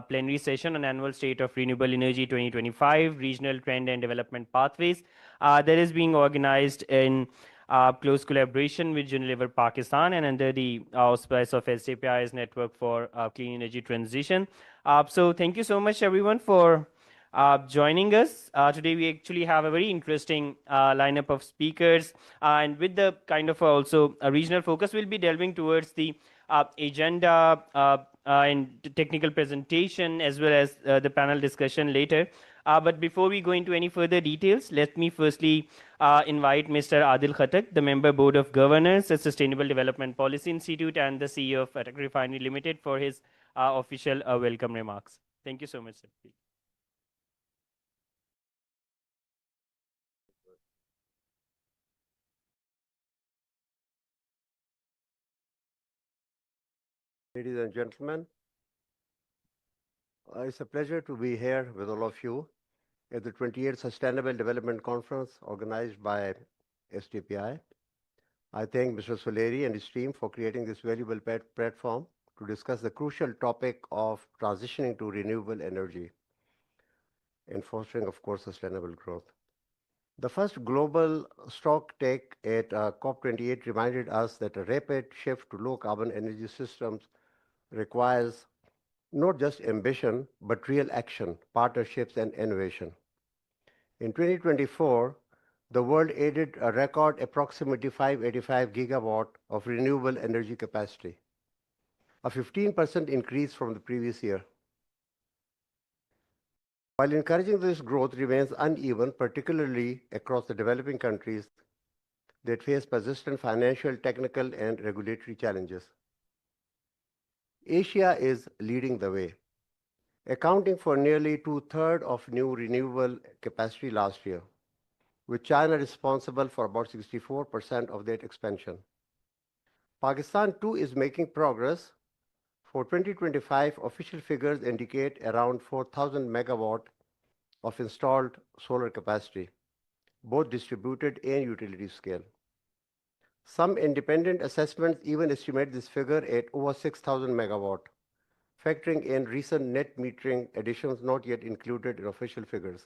plenary session on annual state of renewable energy 2025, regional trend and development pathways. That is being organized in close collaboration with Unilever Pakistan and under the auspice of SAPI's Network for Clean Energy Transition. So thank you so much everyone for joining us. Today we actually have a very interesting lineup of speakers, and with the kind of also a regional focus, we'll be delving towards the agenda and technical presentation as well as the panel discussion later. But before we go into any further details, let me firstly invite Mr. Adil Khattak, the member board of governors at Sustainable Development Policy Institute and the CEO of Attack Refinery Limited, for his official welcome remarks. Thank you so much, sir. Ladies and gentlemen, it's a pleasure to be here with all of you at the 28th Sustainable Development Conference organized by STPI. I thank Mr. Soleri and his team for creating this valuable platform to discuss the crucial topic of transitioning to renewable energy and fostering, of course, sustainable growth. The first global stock take at COP28 reminded us that a rapid shift to low-carbon energy systems requires not just ambition, but real action, partnerships, and innovation. In 2024, the world added a record approximately 585 gigawatt of renewable energy capacity, a 15% increase from the previous year. While encouraging this growth remains uneven, particularly across the developing countries that face persistent financial, technical, and regulatory challenges. Asia is leading the way, accounting for nearly two-thirds of new renewable capacity last year, with China responsible for about 64% of that expansion. Pakistan too is making progress. For 2025, official figures indicate around 4,000 megawatt of installed solar capacity, both distributed and utility scale. Some independent assessments even estimate this figure at over 6,000 megawatt, factoring in recent net metering additions not yet included in official figures.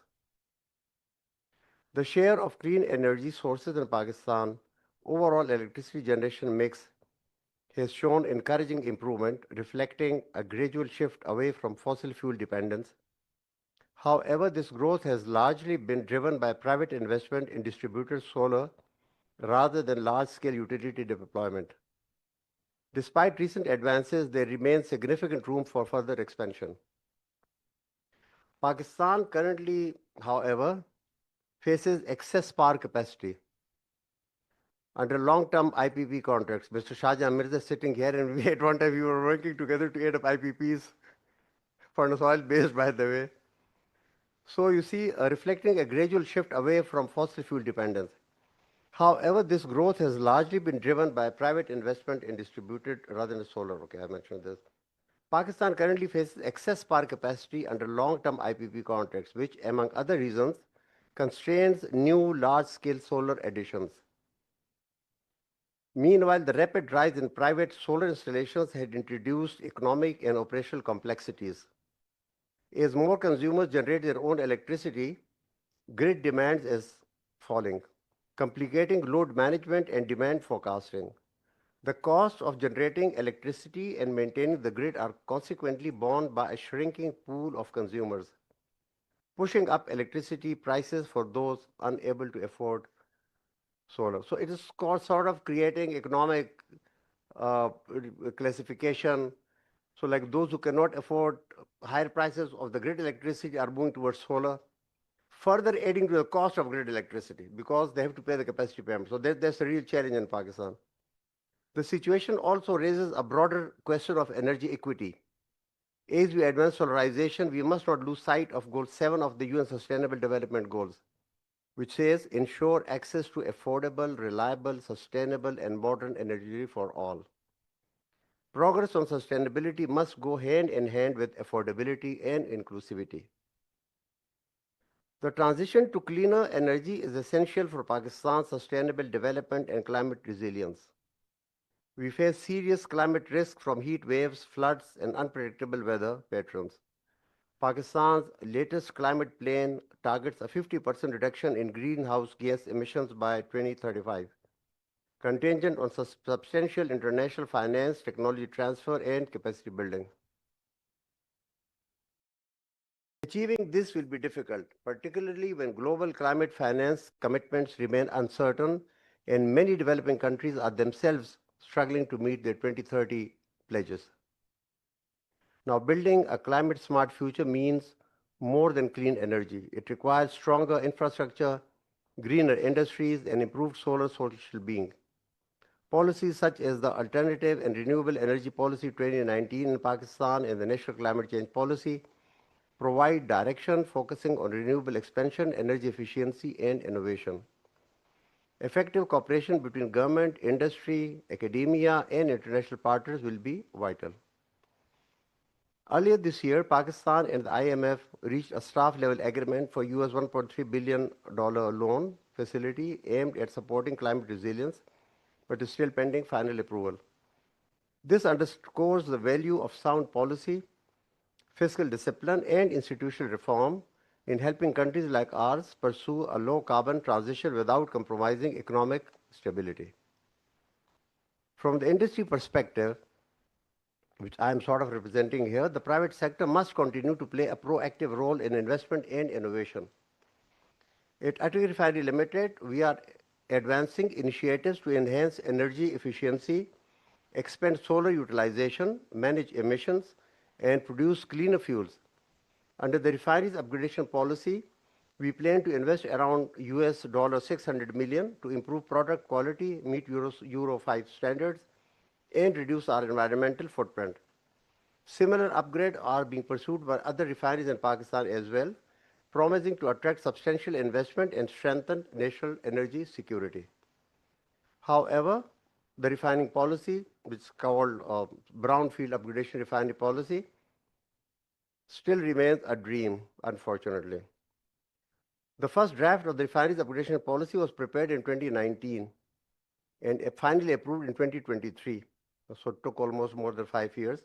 The share of clean energy sources in Pakistan overall electricity generation mix has shown encouraging improvement, reflecting a gradual shift away from fossil fuel dependence. However, this growth has largely been driven by private investment in distributed solar rather than large-scale utility deployment. Despite recent advances, there remains significant room for further expansion. Pakistan currently, however, faces excess power capacity. Under long-term IPP contracts, Mr. Shahjahan Mirza is sitting here, and we at one time we were working together to add up IPPs, furnace oil-based, by the way. So you see, reflecting a gradual shift away from fossil fuel dependence. However, this growth has largely been driven by private investment in distributed rather than solar. Okay, I mentioned this. Pakistan currently faces excess power capacity under long-term IPP contracts, which, among other reasons, constrains new large-scale solar additions. Meanwhile, the rapid rise in private solar installations had introduced economic and operational complexities. As more consumers generate their own electricity, grid demand is falling, complicating load management and demand forecasting. The costs of generating electricity and maintaining the grid are consequently borne by a shrinking pool of consumers, pushing up electricity prices for those unable to afford solar. So it is sort of creating economic classification. So like those who cannot afford higher prices of the grid electricity are moving towards solar, further adding to the cost of grid electricity because they have to pay the capacity payment. So that's a real challenge in Pakistan. The situation also raises a broader question of energy equity. As we advance solarization, we must not lose sight of Goal 7 of the UN Sustainable Development Goals, which says ensure access to affordable, reliable, sustainable, and modern energy for all. Progress on sustainability must go hand in hand with affordability and inclusivity. The transition to cleaner energy is essential for Pakistan's sustainable development and climate resilience. We face serious climate risk from heat waves, floods, and unpredictable weather patterns. Pakistan's latest climate plan targets a 50% reduction in greenhouse gas emissions by 2035, contingent on substantial international finance, technology transfer, and capacity building. Achieving this will be difficult, particularly when global climate finance commitments remain uncertain and many developing countries are themselves struggling to meet their 2030 pledges. Now, building a climate smart future means more than clean energy. It requires stronger infrastructure, greener industries, and improved solar social being. Policies such as the Alternative and Renewable Energy Policy 2019 in Pakistan and the National Climate Change Policy provide direction focusing on renewable expansion, energy efficiency, and innovation. Effective cooperation between government, industry, academia, and international partners will be vital. Earlier this year, Pakistan and the IMF reached a staff-level agreement for US $1.3 billion loan facility aimed at supporting climate resilience, but is still pending final approval. This underscores the value of sound policy, fiscal discipline, and institutional reform in helping countries like ours pursue a low-carbon transition without compromising economic stability. From the industry perspective, which I am sort of representing here, the private sector must continue to play a proactive role in investment and innovation. At Atomic Refinery Limited, we are advancing initiatives to enhance energy efficiency, expand solar utilization, manage emissions, and produce cleaner fuels. Under the refinery's upgradation policy, we plan to invest around US $600 million to improve product quality, meet Euro 5 standards, and reduce our environmental footprint. Similar upgrades are being pursued by other refineries in Pakistan as well, promising to attract substantial investment and strengthen national energy security. However, the refining policy, which is called Brownfield Upgradation Refinery Policy, still remains a dream, unfortunately. The first draft of the refinery's upgradation policy was prepared in 2019 and finally approved in 2023. So it took almost more than 5 years.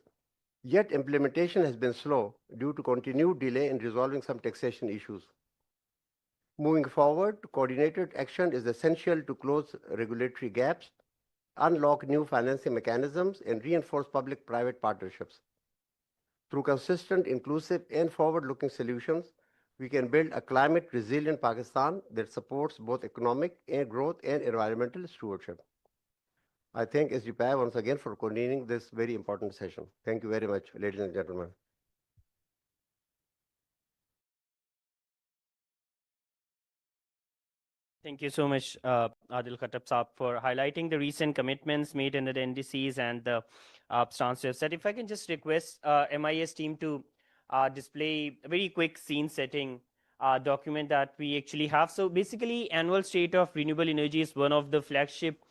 Yet implementation has been slow due to continued delay in resolving some taxation issues. Moving forward, coordinated action is essential to close regulatory gaps, unlock new financing mechanisms, and reinforce public-private partnerships. Through consistent, inclusive, and forward-looking solutions, we can build a climate-resilient Pakistan that supports both economic and growth and environmental stewardship. I thank SGPI once again for convening this very important session. Thank you very much, ladies and gentlemen. Thank you so much, Adil Khattab Saab, for highlighting the recent commitments made under the NDCs and the stance you have set. If I can just request MIS team to display a very quick scene setting document that we actually have. So basically, Annual State of Renewable Energy is one of the flagship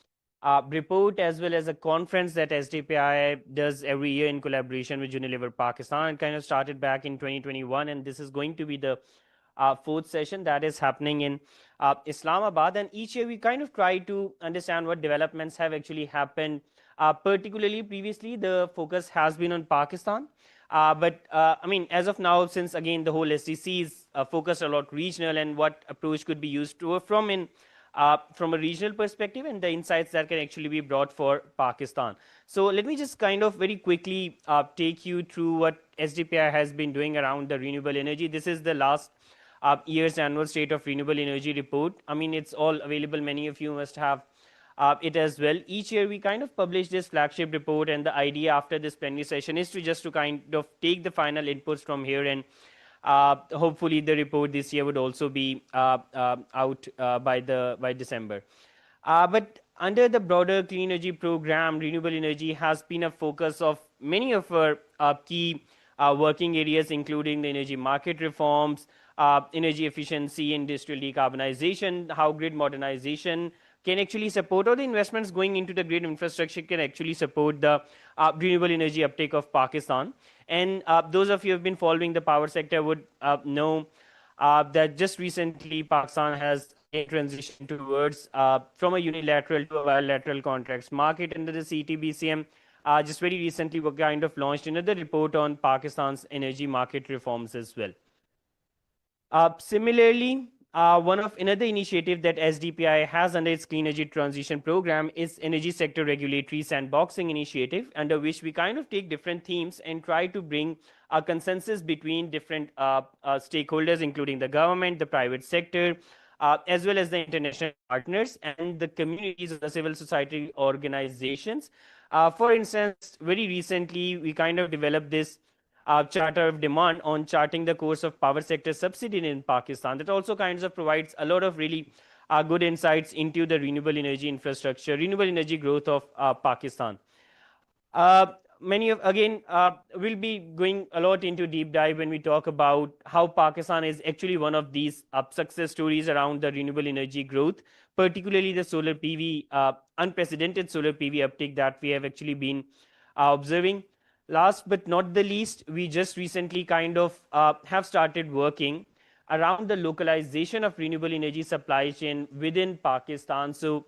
report as well as a conference that SDPI does every year in collaboration with Unilever Pakistan. It kind of started back in 2021, and this is going to be the fourth session that is happening in Islamabad. And each year we kind of try to understand what developments have actually happened. Particularly previously, the focus has been on Pakistan. But I mean, as of now, since again the whole SDC is focused a lot regional, and what approach could be used to from a regional perspective, and the insights that can actually be brought for Pakistan. So let me just kind of very quickly take you through what SDPI has been doing around the renewable energy. This is the last year's Annual State of Renewable Energy report. I mean, it's all available. Many of you must have it as well. Each year we kind of publish this flagship report, and the idea after this plenary session is to just to kind of take the final inputs from here, and hopefully the report this year would also be out by December. But under the broader clean energy program, renewable energy has been a focus of many of our key working areas, including the energy market reforms, energy efficiency, industrial decarbonization, how grid modernization can actually support, or the investments going into the grid infrastructure can actually support the renewable energy uptake of Pakistan. And those of you who have been following the power sector would know that just recently Pakistan has again transitioned towards from a unilateral to a bilateral contracts market under the CTBCM just very recently were kind of launched another report on Pakistan's energy market reforms as well. Similarly, one of another initiative that SDPI has under its Clean Energy Transition Program is Energy Sector Regulatory Sandboxing Initiative, under which we kind of take different themes and try to bring a consensus between different stakeholders, including the government, the private sector, as well as the international partners and the communities of the civil society organizations. For instance, very recently, we kind of developed this charter of demand on charting the course of power sector subsidy in Pakistan. That also kinds of provides a lot of really good insights into the renewable energy infrastructure, renewable energy growth of Pakistan. Many of again we'll be going a lot into deep dive when we talk about how Pakistan is actually one of these success stories around the renewable energy growth, particularly the solar PV, unprecedented solar PV uptake that we have actually been observing. Last but not the least, we just recently kind of have started working around the localization of renewable energy supply chain within Pakistan. So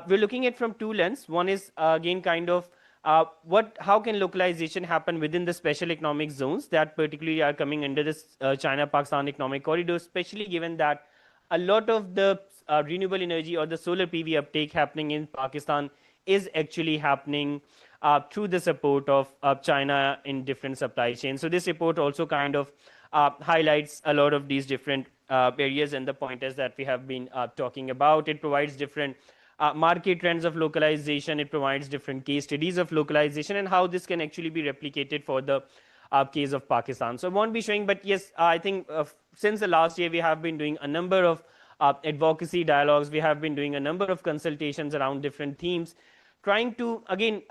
we're looking at from two lenses. One is again kind of how can localization happen within the special economic zones that particularly are coming under this China-Pakistan economic corridor, especially given that a lot of the renewable energy or the solar PV uptake happening in Pakistan is actually happening through the support of China in different supply chains. So this report also kind of highlights a lot of these different areas and the pointers that we have been talking about. It provides different market trends of localization. It provides different case studies of localization and how this can actually be replicated for the case of Pakistan. So I won't be showing, but yes, I think since the last year we have been doing a number of advocacy dialogues. We have been doing a number of consultations around different themes, trying to again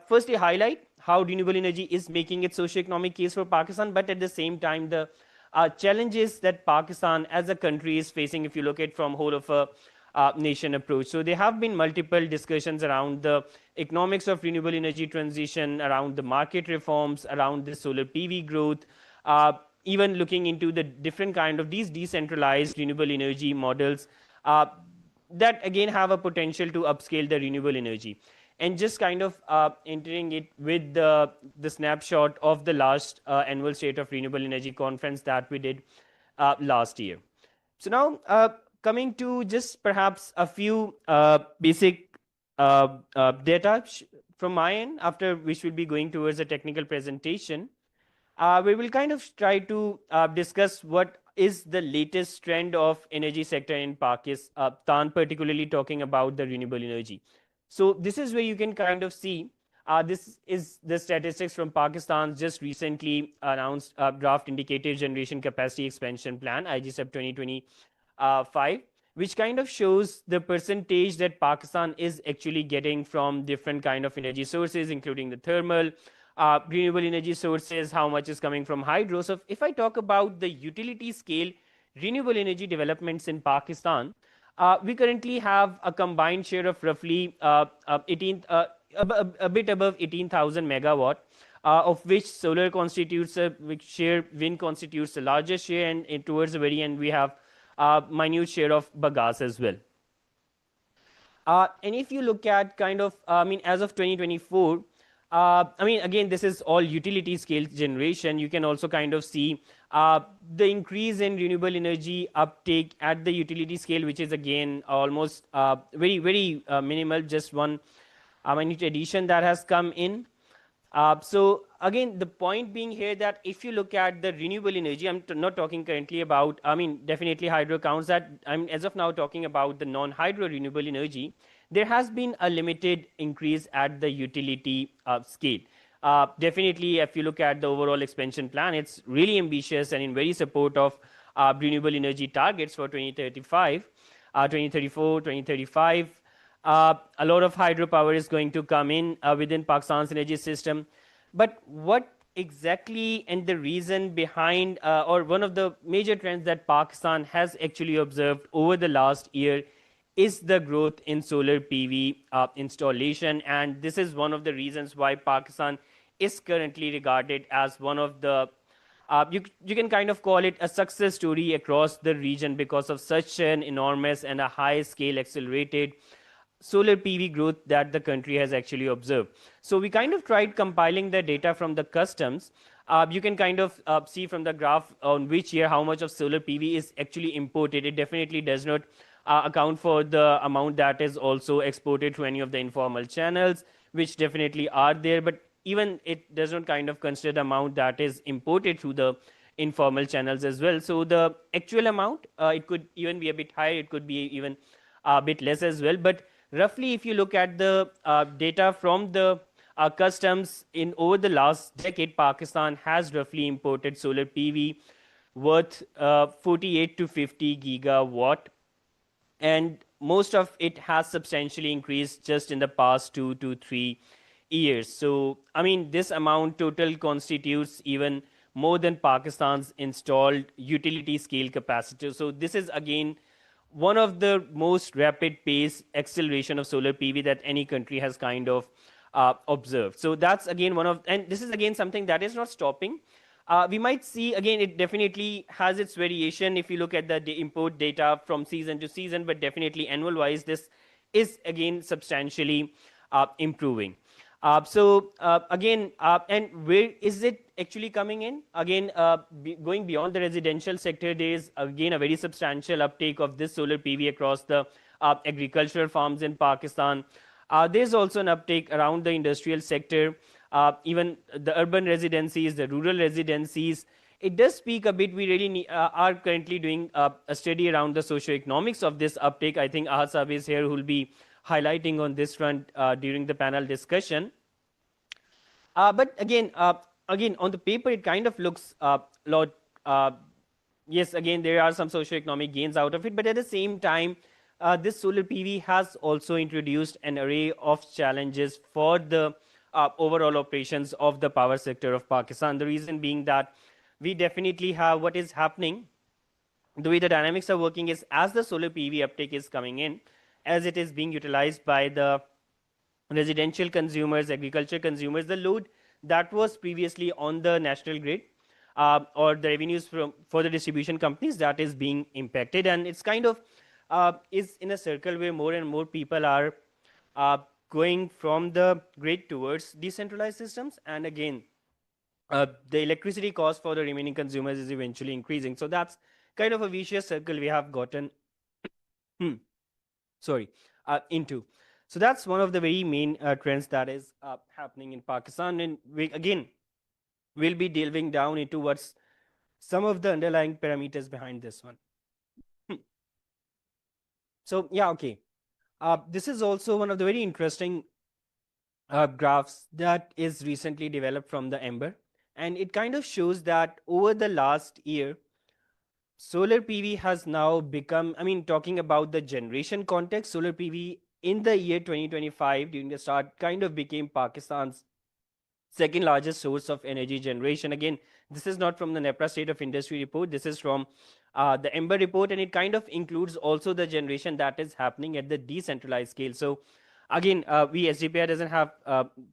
firstly highlight how renewable energy is making its socio-economic case for Pakistan, but at the same time the challenges that Pakistan as a country is facing if you look at from whole of a nation approach. So there have been multiple discussions around the economics of renewable energy transition, around the market reforms, around the solar PV growth, even looking into the different kind of these decentralized renewable energy models that again have a potential to upscale the renewable energy. And just kind of entering it with the snapshot of the last annual State of Renewable Energy conference that we did last year. So now coming to just perhaps a few basic data from my end, after which we'll be going towards a technical presentation. We will kind of try to discuss what is the latest trend of energy sector in Pakistan, particularly talking about the renewable energy. So this is where you can kind of see this is the statistics from Pakistan's just recently announced draft indicative generation capacity expansion plan, IGSEP 2025, which kind of shows the percentage that Pakistan is actually getting from different kind of energy sources, including the thermal, renewable energy sources, how much is coming from hydro. So if I talk about the utility scale renewable energy developments in Pakistan, we currently have a combined share of roughly a bit above 18,000 megawatt, of which solar constitutes a big share, wind constitutes the largest share, and towards the very end we have a minute share of bagasse as well. And if you look at kind of, as of 2024, again, this is all utility scale generation. You can also kind of see the increase in renewable energy uptake at the utility scale, which is again almost very, very minimal, just one minute addition that has come in. So again, the point being here that if you look at the renewable energy, I'm not talking currently about, definitely hydro counts that, I'm as of now talking about the non-hydro renewable energy. There has been a limited increase at the utility scale. Definitely, if you look at the overall expansion plan, it's really ambitious and in very support of renewable energy targets for 2035, 2034, 2035. A lot of hydropower is going to come in within Pakistan's energy system. But what exactly and the reason behind, or one of the major trends that Pakistan has actually observed over the last year is the growth in solar PV installation. And this is one of the reasons why Pakistan is currently regarded as one of the, you can kind of call it a success story across the region because of such an enormous and a high scale accelerated solar PV growth that the country has actually observed. So we kind of tried compiling the data from the customs. You can kind of see from the graph on which year how much of solar PV is actually imported. It definitely does not account for the amount that is also exported through any of the informal channels, which definitely are there. But even it does not kind of consider the amount that is imported through the informal channels as well. So the actual amount, it could even be a bit higher, it could be even a bit less as well. But roughly, if you look at the data from the customs in over the last decade, Pakistan has roughly imported solar PV worth 48 to 50 gigawatt, and most of it has substantially increased just in the past 2 to 3 years. So, I mean, this amount total constitutes even more than Pakistan's installed utility scale capacity. So, this is again one of the most rapid pace acceleration of solar PV that any country has kind of observed. So that's again one of, and this is again something that is not stopping. We might see again, it definitely has its variation if you look at the import data from season to season, but definitely annual wise, this is again substantially improving. And where is it actually coming in? Again, going beyond the residential sector, there is again a very substantial uptake of this solar PV across the agricultural farms in Pakistan. There's also an uptake around the industrial sector, even the urban residencies, the rural residencies. It does speak a bit. We really are currently doing a study around the socioeconomics of this uptake. I think Ahad is here who will be highlighting on this front during the panel discussion. But again, on the paper, it kind of looks a lot. Yes, again, there are some socioeconomic gains out of it, but at the same time, this solar PV has also introduced an array of challenges for the overall operations of the power sector of Pakistan. The reason being that we definitely have what is happening, the way the dynamics are working is as the solar PV uptake is coming in, as it is being utilized by the residential consumers, agriculture consumers, the load that was previously on the national grid or the revenues from for the distribution companies, that is being impacted, and it's kind of is in a circle where more and more people are uh, going from the grid towards decentralized systems, and again the electricity cost for the remaining consumers is eventually increasing. So that's kind of a vicious circle we have gotten sorry into. So that's one of the very main trends that is happening in Pakistan, and we again will be delving down into what's some of the underlying parameters behind this one. So yeah, okay. This is also one of the very interesting graphs that is recently developed from the Ember, and it kind of shows that over the last year, solar PV has now become, I mean, talking about the generation context, solar PV in the year 2025 during the start kind of became Pakistan's second largest source of energy generation. Again, this is not from the NEPRA State of Industry report. This is from the Ember report, and it kind of includes also the generation that is happening at the decentralized scale. So, again, we SDPI doesn't have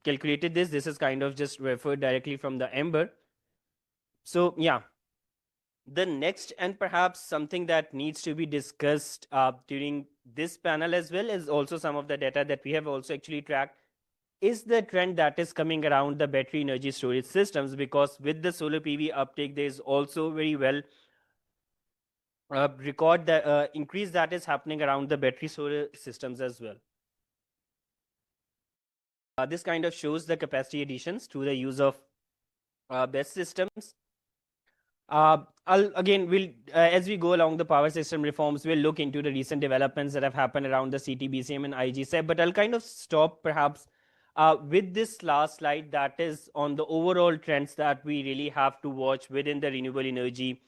calculated this. This is kind of just referred directly from the Ember. So, yeah, the next and perhaps something that needs to be discussed during this panel as well is also some of the data that we have also actually tracked is the trend that is coming around the battery energy storage systems, because with the solar PV uptake, there is also very well record the increase that is happening around the battery solar systems as well. This kind of shows the capacity additions through the use of BESS systems. We'll as we go along the power system reforms, we'll look into the recent developments that have happened around the CTBCM and IGSEP. But I'll kind of stop perhaps with this last slide that is on the overall trends that we really have to watch within the renewable energy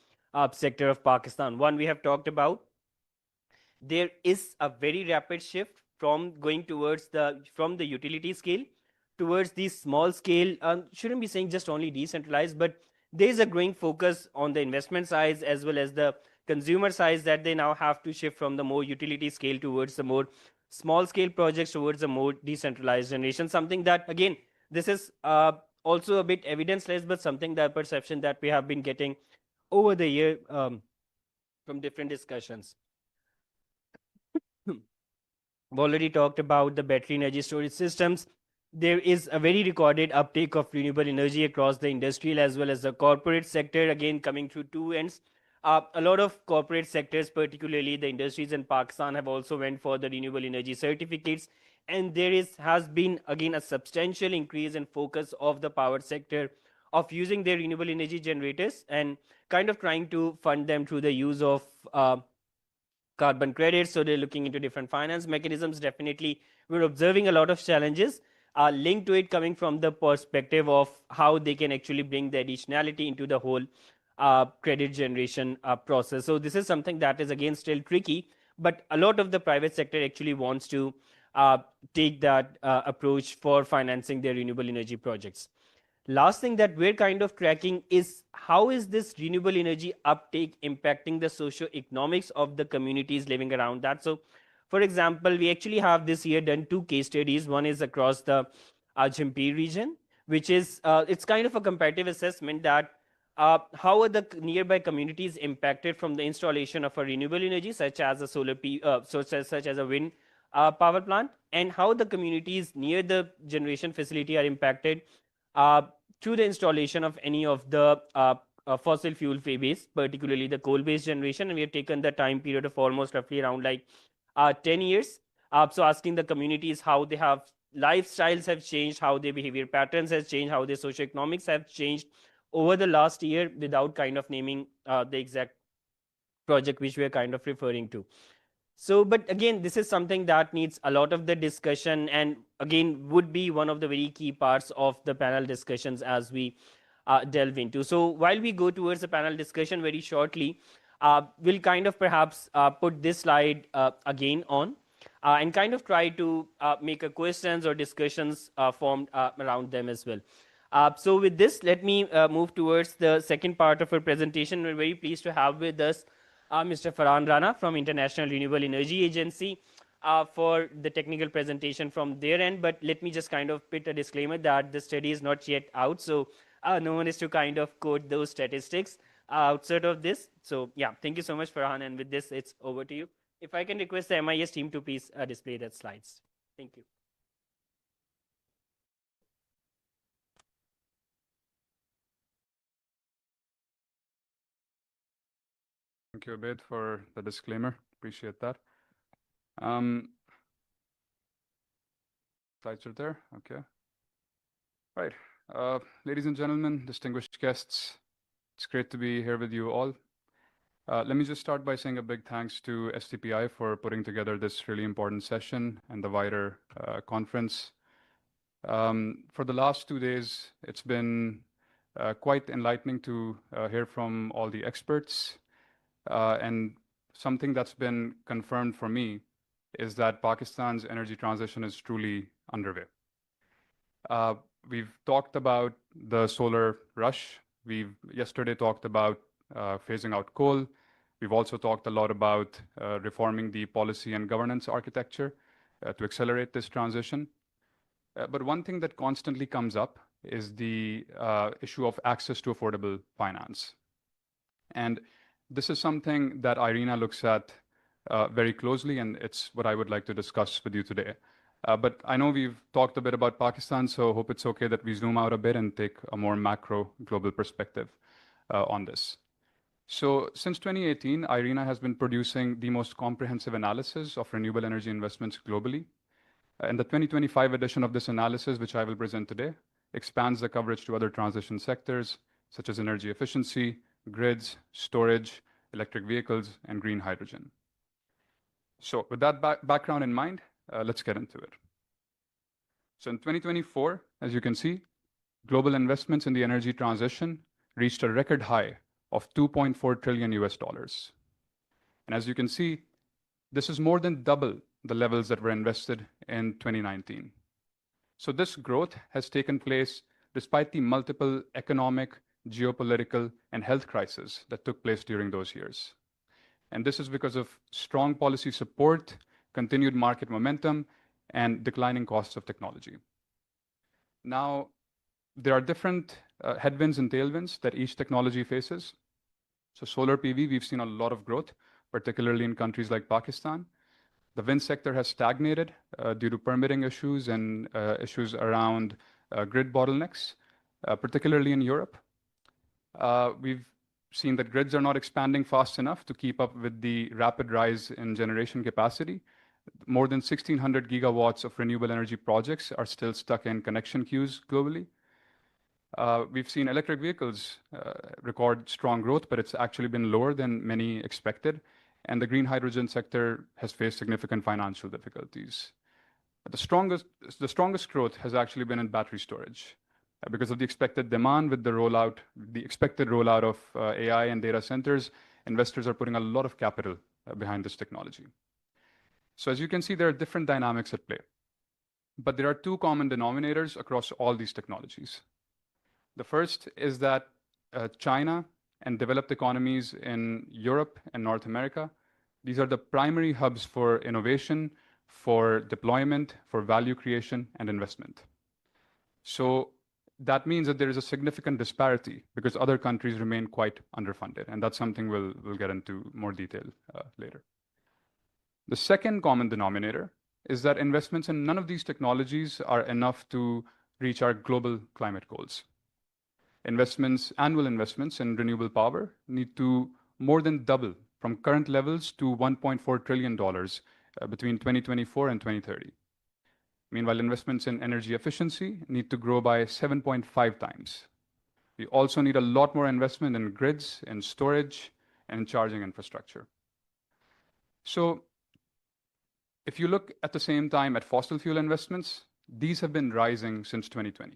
sector of Pakistan. One we have talked about, there is a very rapid shift from going towards the from the utility scale towards the small scale. Shouldn't be saying just only decentralized, but there is a growing focus on the investment size as well as the consumer size, that they now have to shift from the more utility scale towards the more small scale projects towards a more decentralized generation. Something that again, this is also a bit evidence less, but something that perception that we have been getting over the year from different discussions. I've already talked about the battery energy storage systems. There is a very recorded uptake of renewable energy across the industrial as well as the corporate sector, again coming through two ends. A lot of corporate sectors, particularly the industries in Pakistan, have also went for the renewable energy certificates, and there is has been again a substantial increase in focus of the power sector of using their renewable energy generators and kind of trying to fund them through the use of carbon credits. So they're looking into different finance mechanisms. Definitely, we're observing a lot of challenges linked to it, coming from the perspective of how they can actually bring the additionality into the whole credit generation process. So this is something that is again still tricky, but a lot of the private sector actually wants to uh, take that approach for financing their renewable energy projects. Last thing that we're kind of tracking is how is this renewable energy uptake impacting the socio-economics of the communities living around that. So for example, we actually have this year done two case studies. One is across the Jhimpir region, which is it's kind of a comparative assessment that how are the nearby communities impacted from the installation of a renewable energy such as a such as a wind power plant, and how the communities near the generation facility are impacted uh, through the installation of any of the fossil fuel base, particularly the coal based generation. And we have taken the time period of almost roughly around like 10 years. So asking the communities how they have lifestyles have changed, how their behavior patterns has changed, how their socioeconomics have changed over the last year, without kind of naming the exact project which we are kind of referring to. So, but again, this is something that needs a lot of the discussion, and again would be one of the very key parts of the panel discussions as we delve into. So while we go towards the panel discussion very shortly, we'll kind of perhaps put this slide again on and kind of try to make a questions or discussions formed around them as well. So with this, let me move towards the second part of our presentation. We're very pleased to have with us Mr. Farhan Rana from International Renewable Energy Agency for the technical presentation from their end. But let me just kind of put a disclaimer that the study is not yet out, so no one is to kind of quote those statistics outside of this. So yeah, thank you so much, Farhan. And with this, it's over to you. If I can request the MIS team to please display that slides. Thank you. Thank you, Abed, for the disclaimer. Appreciate that. Slides are there. Okay. Right. Ladies and gentlemen, distinguished guests, it's great to be here with you all. Let me just start by saying a big thanks to STPI for putting together this really important session and the wider conference. For the last 2 days, it's been quite enlightening to hear from all the experts. And something that's been confirmed for me is that Pakistan's energy transition is truly underway. We've talked about the solar rush. We've yesterday talked about phasing out coal. We've also talked a lot about reforming the policy and governance architecture to accelerate this transition. But one thing that constantly comes up is the issue of access to affordable finance. And this is something that IRENA looks at very closely, and it's what I would like to discuss with you today. But I know we've talked a bit about Pakistan, so I hope it's okay that we zoom out a bit and take a more macro global perspective on this. So since 2018, IRENA has been producing the most comprehensive analysis of renewable energy investments globally. And the 2025 edition of this analysis, which I will present today, expands the coverage to other transition sectors, such as energy efficiency, grids, storage, electric vehicles, and green hydrogen. So with that background in mind, let's get into it. So in 2024, as you can see, global investments in the energy transition reached a record high of 2.4 trillion US dollars. And as you can see, this is more than double the levels that were invested in 2019. So this growth has taken place despite the multiple economic, geopolitical, and health crises that took place during those years. And this is because of strong policy support, continued market momentum, and declining costs of technology. Now, there are different headwinds and tailwinds that each technology faces. So solar PV, we've seen a lot of growth, particularly in countries like Pakistan. The wind sector has stagnated due to permitting issues and issues around grid bottlenecks, particularly in Europe. We've seen that grids are not expanding fast enough to keep up with the rapid rise in generation capacity. More than 1,600 gigawatts of renewable energy projects are still stuck in connection queues globally. We've seen electric vehicles record strong growth, but it's actually been lower than many expected. And the green hydrogen sector has faced significant financial difficulties. The strongest growth has actually been in battery storage because of the expected demand with the expected rollout of AI and data centers. Investors are putting a lot of capital behind this technology. So as you can see, there are different dynamics at play, but there are two common denominators across all these technologies. The first is that China and developed economies in Europe and North America, these are the primary hubs for innovation, for deployment, for value creation and investment. So that means that there is a significant disparity because other countries remain quite underfunded, and that's something we'll get into more detail later. The second common denominator is that investments in none of these technologies are enough to reach our global climate goals. Annual investments in renewable power need to more than double from current levels to $1.4 trillion between 2024 and 2030. Meanwhile, investments in energy efficiency need to grow by 7.5 times. We also need a lot more investment in grids, in storage, and in charging infrastructure. So if you look at the same time at fossil fuel investments, these have been rising since 2020.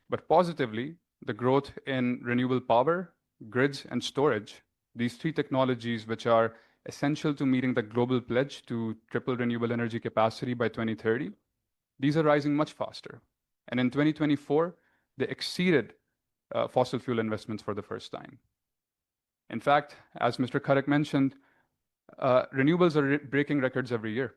But positively, the growth in renewable power, grids, and storage, these three technologies which are essential to meeting the global pledge to triple renewable energy capacity by 2030, these are rising much faster. And in 2024, they exceeded fossil fuel investments for the first time. In fact, as Mr. Kharak mentioned, renewables are breaking records every year.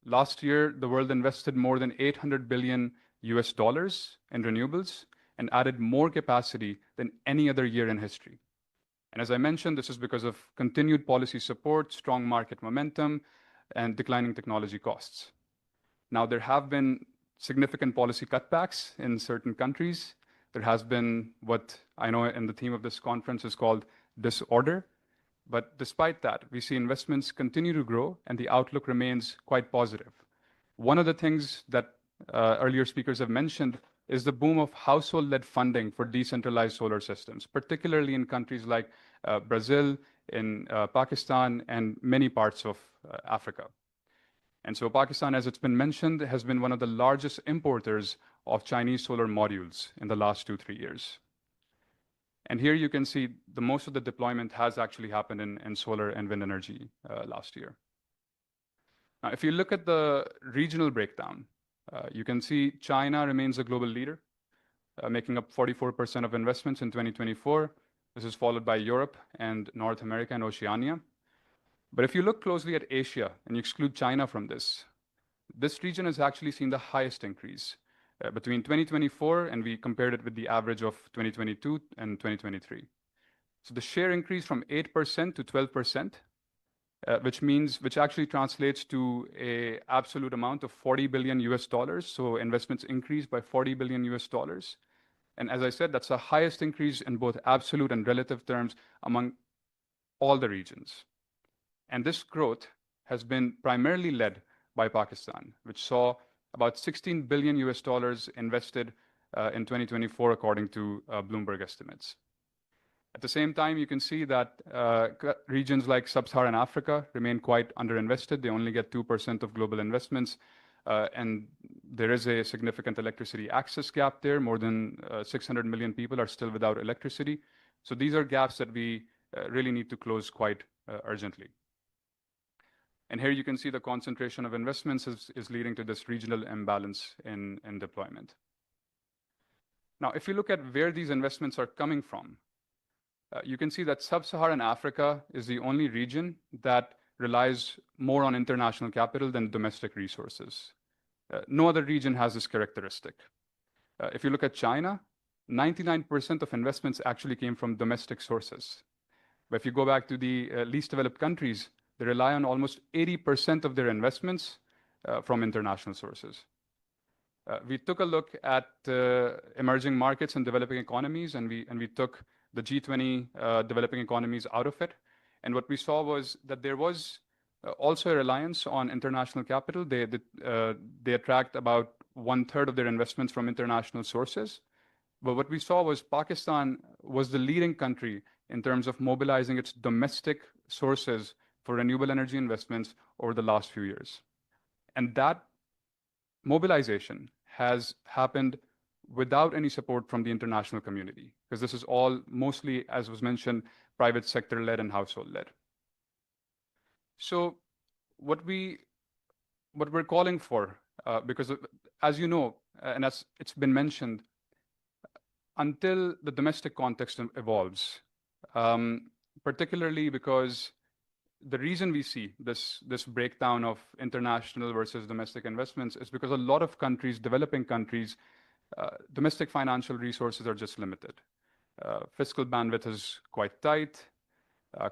Last year, the world invested more than $800 billion in renewables and added more capacity than any other year in history. And as I mentioned, this is because of continued policy support, strong market momentum, and declining technology costs. Now, there have been significant policy cutbacks in certain countries. There has been what I know in the theme of this conference is called disorder. But despite that, we see investments continue to grow and the outlook remains quite positive. One of the things that earlier speakers have mentioned is the boom of household-led funding for decentralized solar systems, particularly in countries like Brazil, in Pakistan, and many parts of Africa. And so Pakistan, as it's been mentioned, has been one of the largest importers of Chinese solar modules in the last 2-3 years. And here you can see the most of the deployment has actually happened in solar and wind energy last year. Now, if you look at the regional breakdown, you can see China remains a global leader, making up 44% of investments in 2024. This is followed by Europe and North America and Oceania. But if you look closely at Asia and you exclude China from this region has actually seen the highest increase between 2024, and we compared it with the average of 2022 and 2023. So the share increased from 8% to 12%, which actually translates to an absolute amount of $40 billion. So investments increased by $40 billion. And as I said, that's the highest increase in both absolute and relative terms among all the regions. And this growth has been primarily led by Pakistan, which saw about $16 billion invested in 2024, according to Bloomberg estimates. At the same time, you can see that regions like Sub-Saharan Africa remain quite underinvested. They only get 2% of global investments. And there is a significant electricity access gap there. More than 600 million people are still without electricity. So these are gaps that we really need to close quite urgently. And here you can see the concentration of investments is leading to this regional imbalance in deployment. Now, if you look at where these investments are coming from, you can see that Sub-Saharan Africa is the only region that relies more on international capital than domestic resources. No other region has this characteristic. If you look at China, 99% of investments actually came from domestic sources. But if you go back to the least developed countries, they rely on almost 80% of their investments from international sources. We took a look at emerging markets and developing economies, and we took the G20 developing economies out of it. And what we saw was that there was also a reliance on international capital. They attract about 1/3 of their investments from international sources. But what we saw was Pakistan was the leading country in terms of mobilizing its domestic sources for renewable energy investments over the last few years. And that mobilization has happened without any support from the international community, because this is all mostly, as was mentioned, private sector led and household led. So what we're calling for, because as you know, and as it's been mentioned, until the domestic context evolves, particularly because the reason we see this breakdown of international versus domestic investments is because a lot of countries, developing countries, domestic financial resources are just limited. Fiscal bandwidth is quite tight,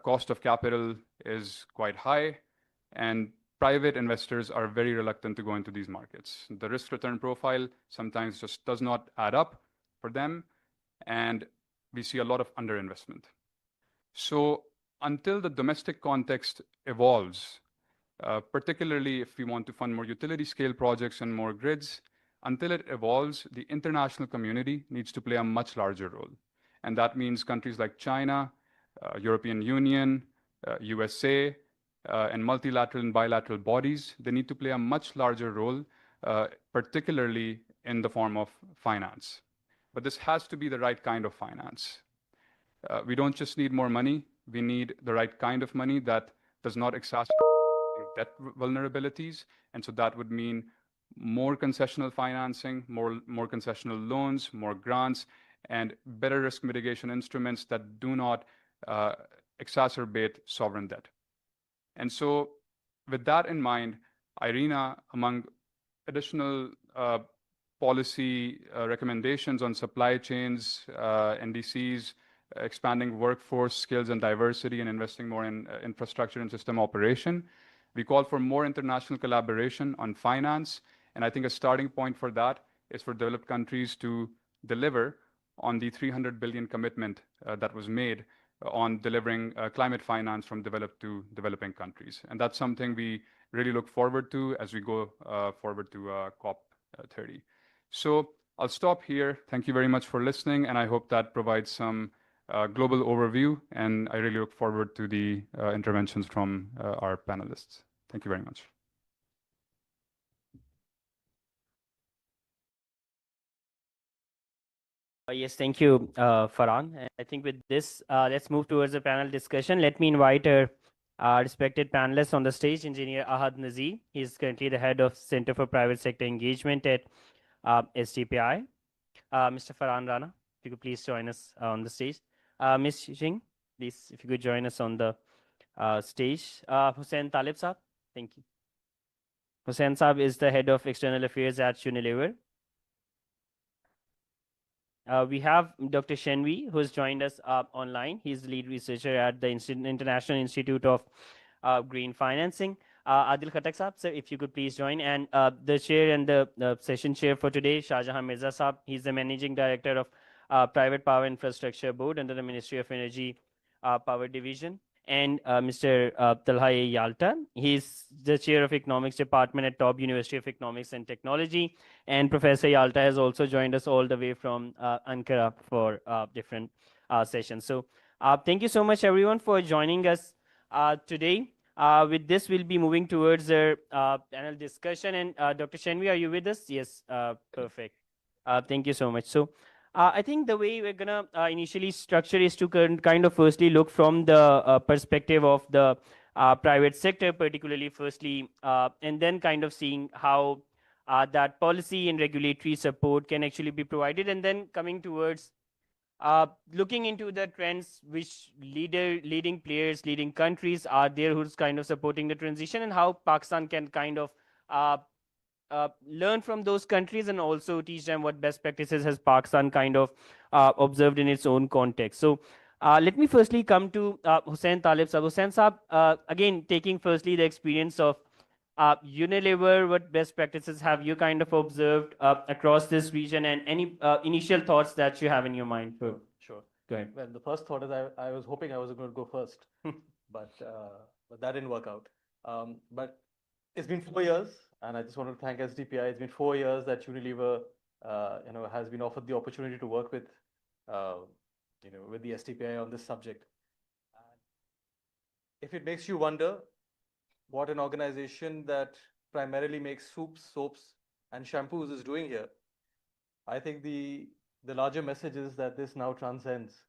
cost of capital is quite high, and private investors are very reluctant to go into these markets. The risk return profile sometimes just does not add up for them, and we see a lot of underinvestment. So until the domestic context evolves, particularly if we want to fund more utility scale projects and more grids, until it evolves, the international community needs to play a much larger role. And that means countries like China, European Union, USA, and multilateral and bilateral bodies, they need to play a much larger role, particularly in the form of finance. But this has to be the right kind of finance. We don't just need more money, we need the right kind of money that does not exacerbate debt vulnerabilities. And so that would mean more concessional financing, more concessional loans, more grants, and better risk mitigation instruments that do not exacerbate sovereign debt. And so with that in mind, IRENA, among additional policy recommendations on supply chains, NDCs, expanding workforce skills and diversity, and investing more in infrastructure and system operation, we call for more international collaboration on finance. And I think a starting point for that is for developed countries to deliver on the 300 billion commitment that was made on delivering climate finance from developed to developing countries. And that's something we really look forward to as we go forward to COP30. So I'll stop here. Thank you very much for listening, and I hope that provides some global overview, and I really look forward to the interventions from our panelists. Thank you very much. Yes, thank you, Farhan. And I think with this, let's move towards the panel discussion. Let me invite our respected panelists on the stage, Engineer Ahad Nazir. He's currently the head of Center for Private Sector Engagement at STPI. Mr. Farhan Rana, if you could please join us on the stage. Ms. Singh, please, if you could join us on the stage. Hussain Talib Saab, thank you. Hussain Saab is the head of External Affairs at Unilever. We have Dr. Shenvi, who has joined us online. He's the lead researcher at the International Institute of Green Financing. Adil Khatak Saab, sir, if you could please join. And the chair and the session chair for today, Shahjahan Mirza Saab. He's the managing director of Private Power Infrastructure Board under the Ministry of Energy Power Division. And Mr. Talha Yalta, he's the chair of Economics Department at Top University of Economics and Technology. And Professor Yalta has also joined us all the way from Ankara for different sessions. So thank you so much, everyone, for joining us today. With this, we'll be moving towards the panel discussion. And Dr. Shenvi, are you with us? Yes, perfect. Thank you so much. So I think the way we're gonna initially structure is to kind of firstly look from the perspective of the private sector, particularly firstly, and then kind of seeing how that policy and regulatory support can actually be provided, and then coming towards looking into the trends which leading players, leading countries are there who's kind of supporting the transition, and how Pakistan can kind of learn from those countries and also teach them what best practices has Pakistan kind of observed in its own context. So Let me firstly come to Hussain Talib Sab. Hussain Saab, again, taking firstly the experience of Unilever, what best practices have you kind of observed across this region, and any initial thoughts that you have in your mind? Sure. Go ahead. Well, the first thought is I was hoping I was going to go first, but that didn't work out. But it's been 4 years, and I just want to thank SDPI. It's been 4 years that Unilever, has been offered the opportunity to work uh, with the SDPI on this subject. And if it makes you wonder what an organization that primarily makes soups, soaps, and shampoos is doing here, I think the larger message is that this now transcends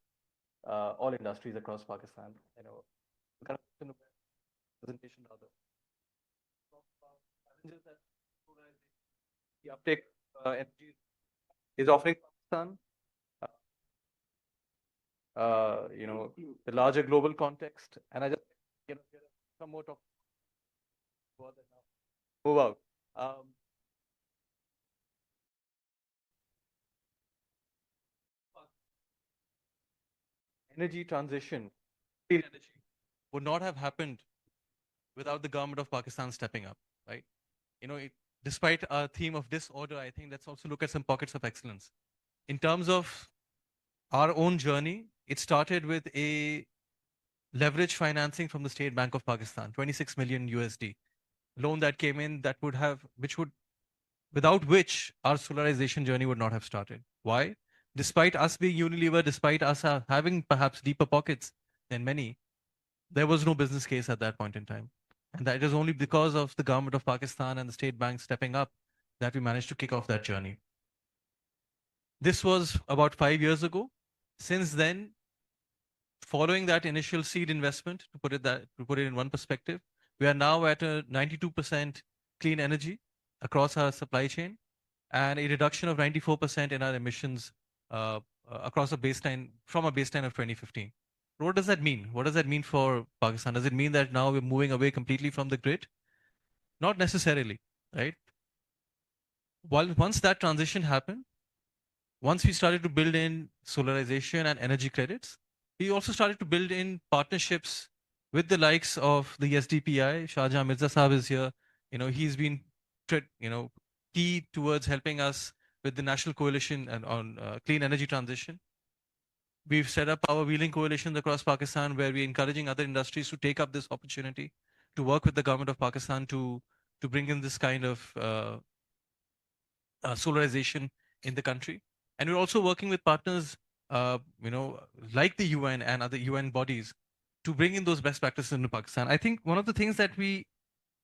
all industries across Pakistan. The kind of presentation rather talk about challenges that the uptake energy is offering Pakistan. The larger global context, and I just get some more talk about that now. Move out. Energy transition, clean energy, would not have happened without the government of Pakistan stepping up, right? Despite our theme of disorder, I think let's also look at some pockets of excellence. In terms of our own journey, it started with a leverage financing from the State Bank of Pakistan, 26 million USD loan that came in without which our solarization journey would not have started. Why? Despite us being Unilever, despite us having perhaps deeper pockets than many, there was no business case at that point in time. And that is only because of the government of Pakistan and the state bank stepping up that we managed to kick off that journey. This was about 5 years ago. Since then, following that initial seed investment, to put it in one perspective, we are now at a 92% clean energy across our supply chain, and a reduction of 94% in our emissions across a baseline of 2015. What does that mean? What does that mean for Pakistan? Does it mean that now we're moving away completely from the grid? Not necessarily, right? Once that transition happened, once we started to build in solarization and energy credits, we also started to build in partnerships with the likes of the SDPI. Shahjahan Mirza Saab is here. He's been, key towards helping us with the National Coalition and on clean energy transition. We've set up our wheeling coalitions across Pakistan where we're encouraging other industries to take up this opportunity to work with the government of Pakistan to bring in this kind of solarization in the country. And we're also working with partners, like the UN and other UN bodies to bring in those best practices into Pakistan. I think one of the things that we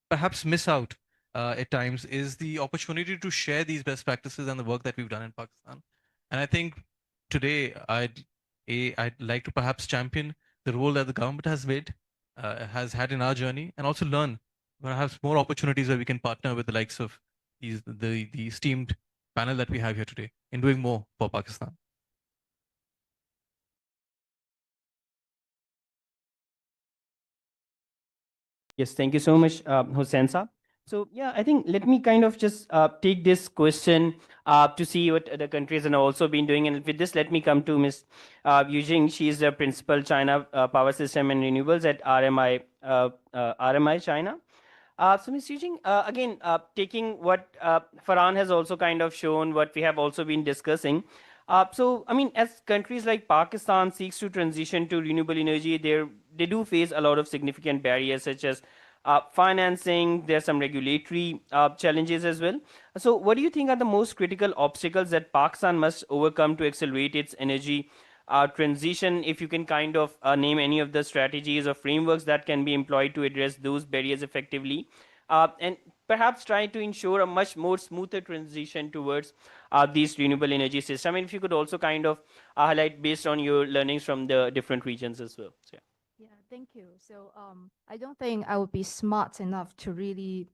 perhaps miss out at times is the opportunity to share these best practices and the work that we've done in Pakistan. And I think today I'd like to perhaps champion the role that the government has had in our journey, and also learn perhaps more opportunities where we can partner with the likes of the esteemed panel that we have here today in doing more for Pakistan. Yes, thank you so much, Hussain Saab. So yeah, I think let me kind of just take this question to see what other countries have also been doing. And with this, let me come to Ms. Yu Jing. She is the principal China Power System and Renewables at RMI China. So, Ms. Yujing, again, taking what Farhan has also kind of shown, what we have also been discussing. I mean, as countries like Pakistan seeks to transition to renewable energy, they do face a lot of significant barriers such as financing. There are some regulatory challenges as well. So, what do you think are the most critical obstacles that Pakistan must overcome to accelerate its energy transition? If you can kind of name any of the strategies or frameworks that can be employed to address those barriers effectively, and perhaps try to ensure a much more smoother transition towards these renewable energy systems. I mean, if you could also kind of highlight based on your learnings from the different regions as well. So, yeah. Yeah, thank you. So I don't think I would be smart enough to really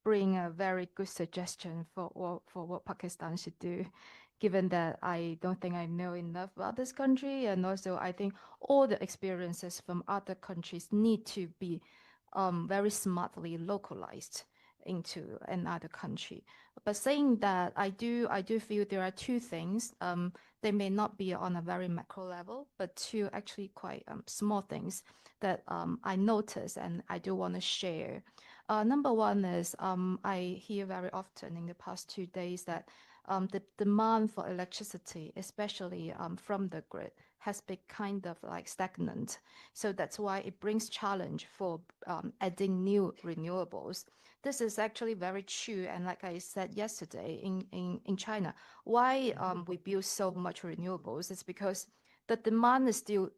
bring a very good suggestion for what Pakistan should do, given that I don't think I know enough about this country, and also I think all the experiences from other countries need to be very smartly localized. into another country. But saying that, I do feel there are two things. They may not be on a very macro level, but two actually quite small things that I notice and I do want to share. Number one is I hear very often in the past 2 days that the demand for electricity, especially from the grid, has been kind of like stagnant. So that's why it brings challenge for adding new renewables. This is actually very true. And like I said yesterday in China, why we build so much renewables is because the demand is still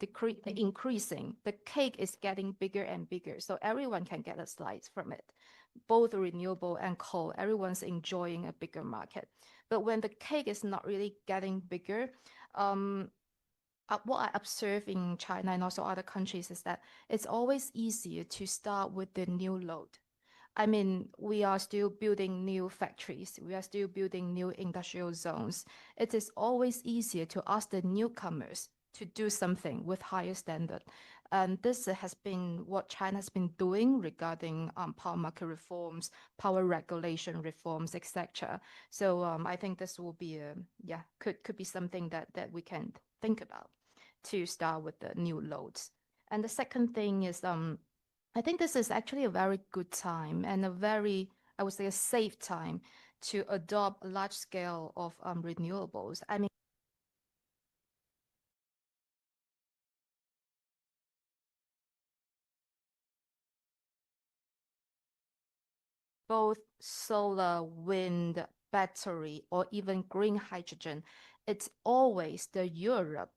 increasing. The cake is getting bigger and bigger. So everyone can get a slice from it. Both renewable and coal, everyone's enjoying a bigger market. But when the cake is not really getting bigger, what I observe in China and also other countries is that it's always easier to start with the new load. I mean, we are still building new factories. We are still building new industrial zones. It is always easier to ask the newcomers to do something with higher standard. And this has been what China has been doing regarding power market reforms, power regulation reforms, etc. So I think this will be could be something that we can think about to start with the new loads. And the second thing is I think this is actually a very good time and a very, I would say, a safe time to adopt a large scale of renewables. I mean, both solar, wind, battery, or even green hydrogen, it's always the Europe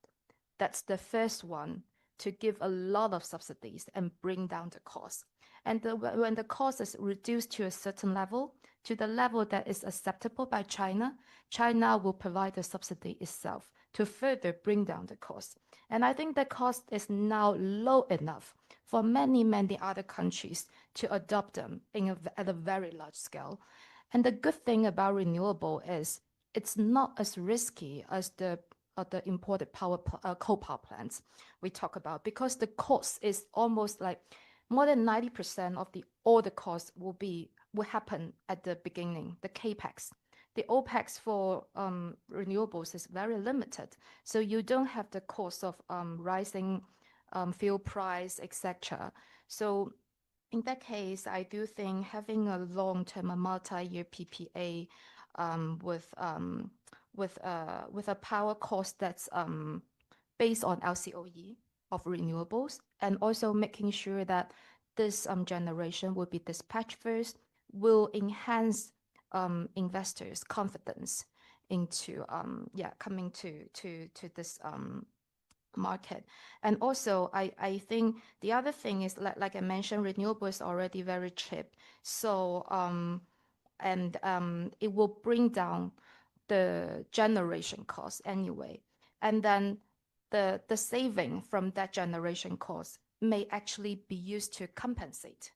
that's the first one to give a lot of subsidies and bring down the cost. And when the cost is reduced to a certain level, to the level that is acceptable by China, China will provide the subsidy itself to further bring down the cost. And I think the cost is now low enough for many, many other countries to adopt them at a very large scale. And the good thing about renewable is it's not as risky as the imported coal power plants we talk about, because the cost is almost like more than 90% of all the costs will happen at the beginning, the capex. The OPEX for renewables is very limited, so you don't have the cost of rising fuel price, etc. So in that case, I do think having a long-term, a multi-year PPA with a power cost that's based on LCOE of renewables, and also making sure that this generation will be dispatched first, will enhance investors' confidence into coming to this market. And also, I think the other thing is, like I mentioned, renewable is already very cheap. So it will bring down the generation cost anyway. And then the saving from that generation cost may actually be used to compensate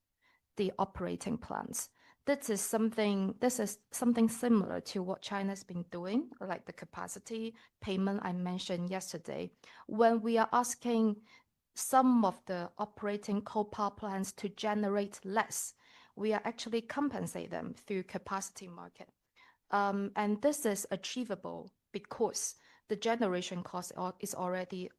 the operating plants. This is something similar to what China's been doing, like the capacity payment I mentioned yesterday. When we are asking some of the operating coal power plants to generate less, we are actually compensate them through capacity market. And this is achievable because the generation cost is already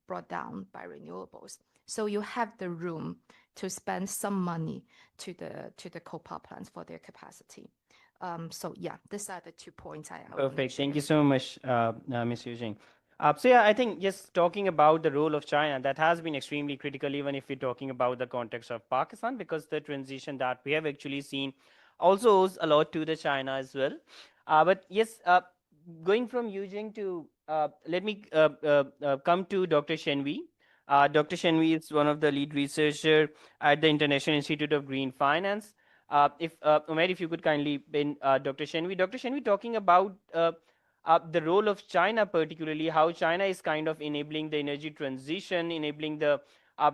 brought down by renewables. So you have the room to spend some money to the coal power plants for their capacity. So yeah, these are the 2 points I want to Perfect. Thank share. you so much, Ms. Yujing. So yeah, I think just talking about the role of China, that has been extremely critical, even if we're talking about the context of Pakistan, because the transition that we have actually seen also owes a lot to the China as well. But yes, going from Yujing to, let me come to Dr. Shenvi. Dr. Shenvi is one of the lead researcher at the International Institute of Green Finance. If Umair, if you could kindly pin Dr. Shenvi. Dr. Shenvi, talking about the role of China, particularly how China is kind of enabling the energy transition, enabling the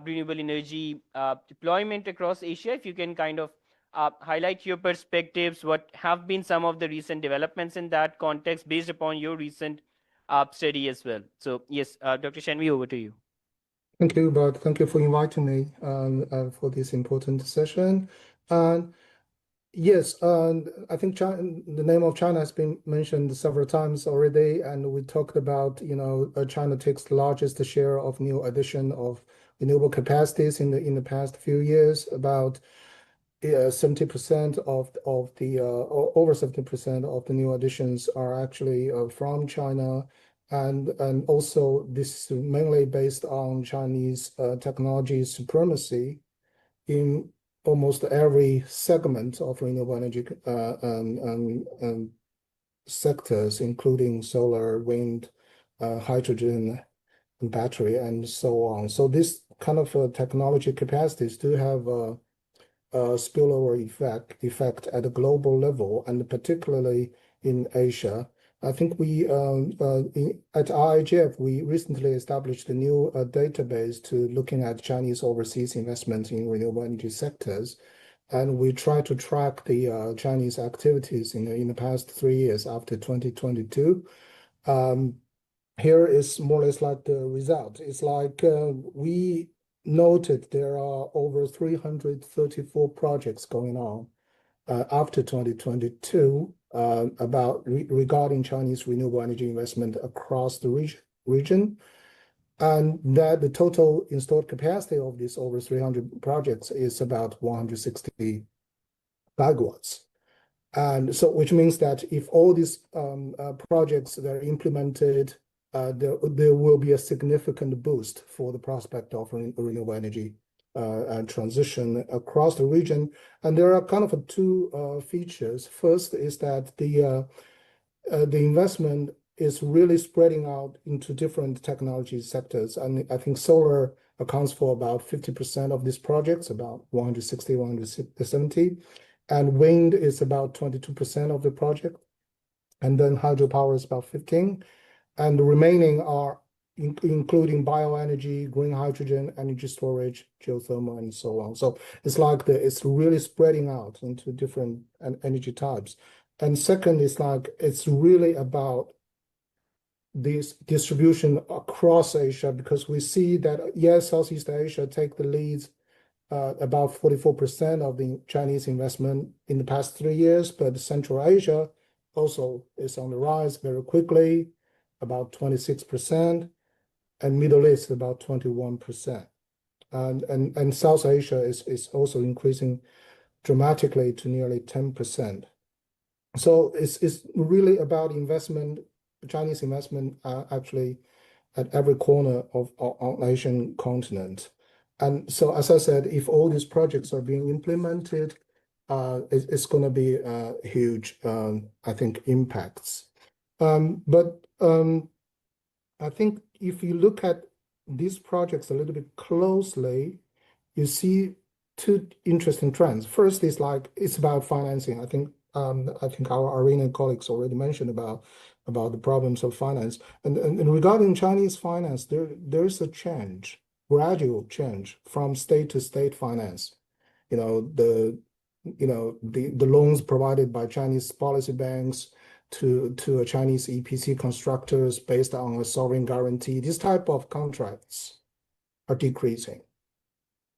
renewable energy deployment across Asia. If you can kind of highlight your perspectives, what have been some of the recent developments in that context based upon your recent study as well. So yes, Dr. Shenvi, over to you. Thank you, Bart. Thank you for inviting me for this important session. Yes, I think China, the name of China has been mentioned several times already, and we talked about, China takes the largest share of new addition of renewable capacities in the past few years. About 70% of the over 70% of the new additions are actually from China, and also this is mainly based on Chinese technology supremacy in almost every segment of renewable energy sectors, including solar, wind, hydrogen, and battery, and so on. So this kind of technology capacities do have a spillover effect at a global level, and particularly in Asia. I think we at IIGF we recently established a new database to looking at Chinese overseas investment in renewable energy sectors, and we try to track the Chinese activities in the past 3 years after 2022. Here is more or less like the result. It's like we noted there are over 334 projects going on after 2022 regarding Chinese renewable energy investment across the region, and that the total installed capacity of these over 300 projects is about 160 megawatts. And so, which means that if all these projects that are implemented, there will be a significant boost for the prospect of renewable energy transition across the region. And there are kind of two features. First is that the investment is really spreading out into different technology sectors. And I think solar accounts for about 50% of these projects, about 160, 170. And wind is about 22% of the project. And then hydropower is about 15. And the remaining are including bioenergy, green hydrogen, energy storage, geothermal, and so on. So it's like it's really spreading out into different energy types. And second is like it's really about this distribution across Asia, because we see that, yes, Southeast Asia take the leads about 44% of the Chinese investment in the past 3 years, but Central Asia also is on the rise very quickly, about 26%, and Middle East about 21%. And South Asia is also increasing dramatically to nearly 10%. So it's really about investment, Chinese investment actually at every corner of Asian continent. And so, as I said, if all these projects are being implemented, it's going to be huge, I think, impacts. But I think if you look at these projects a little bit closely, you see two interesting trends. First is like it's about financing. I think our Iranian colleagues already mentioned about the problems of finance. And regarding Chinese finance, there is a change, gradual change from state to state finance. The loans provided by Chinese policy banks to a Chinese EPC constructors based on a sovereign guarantee. These type of contracts are decreasing.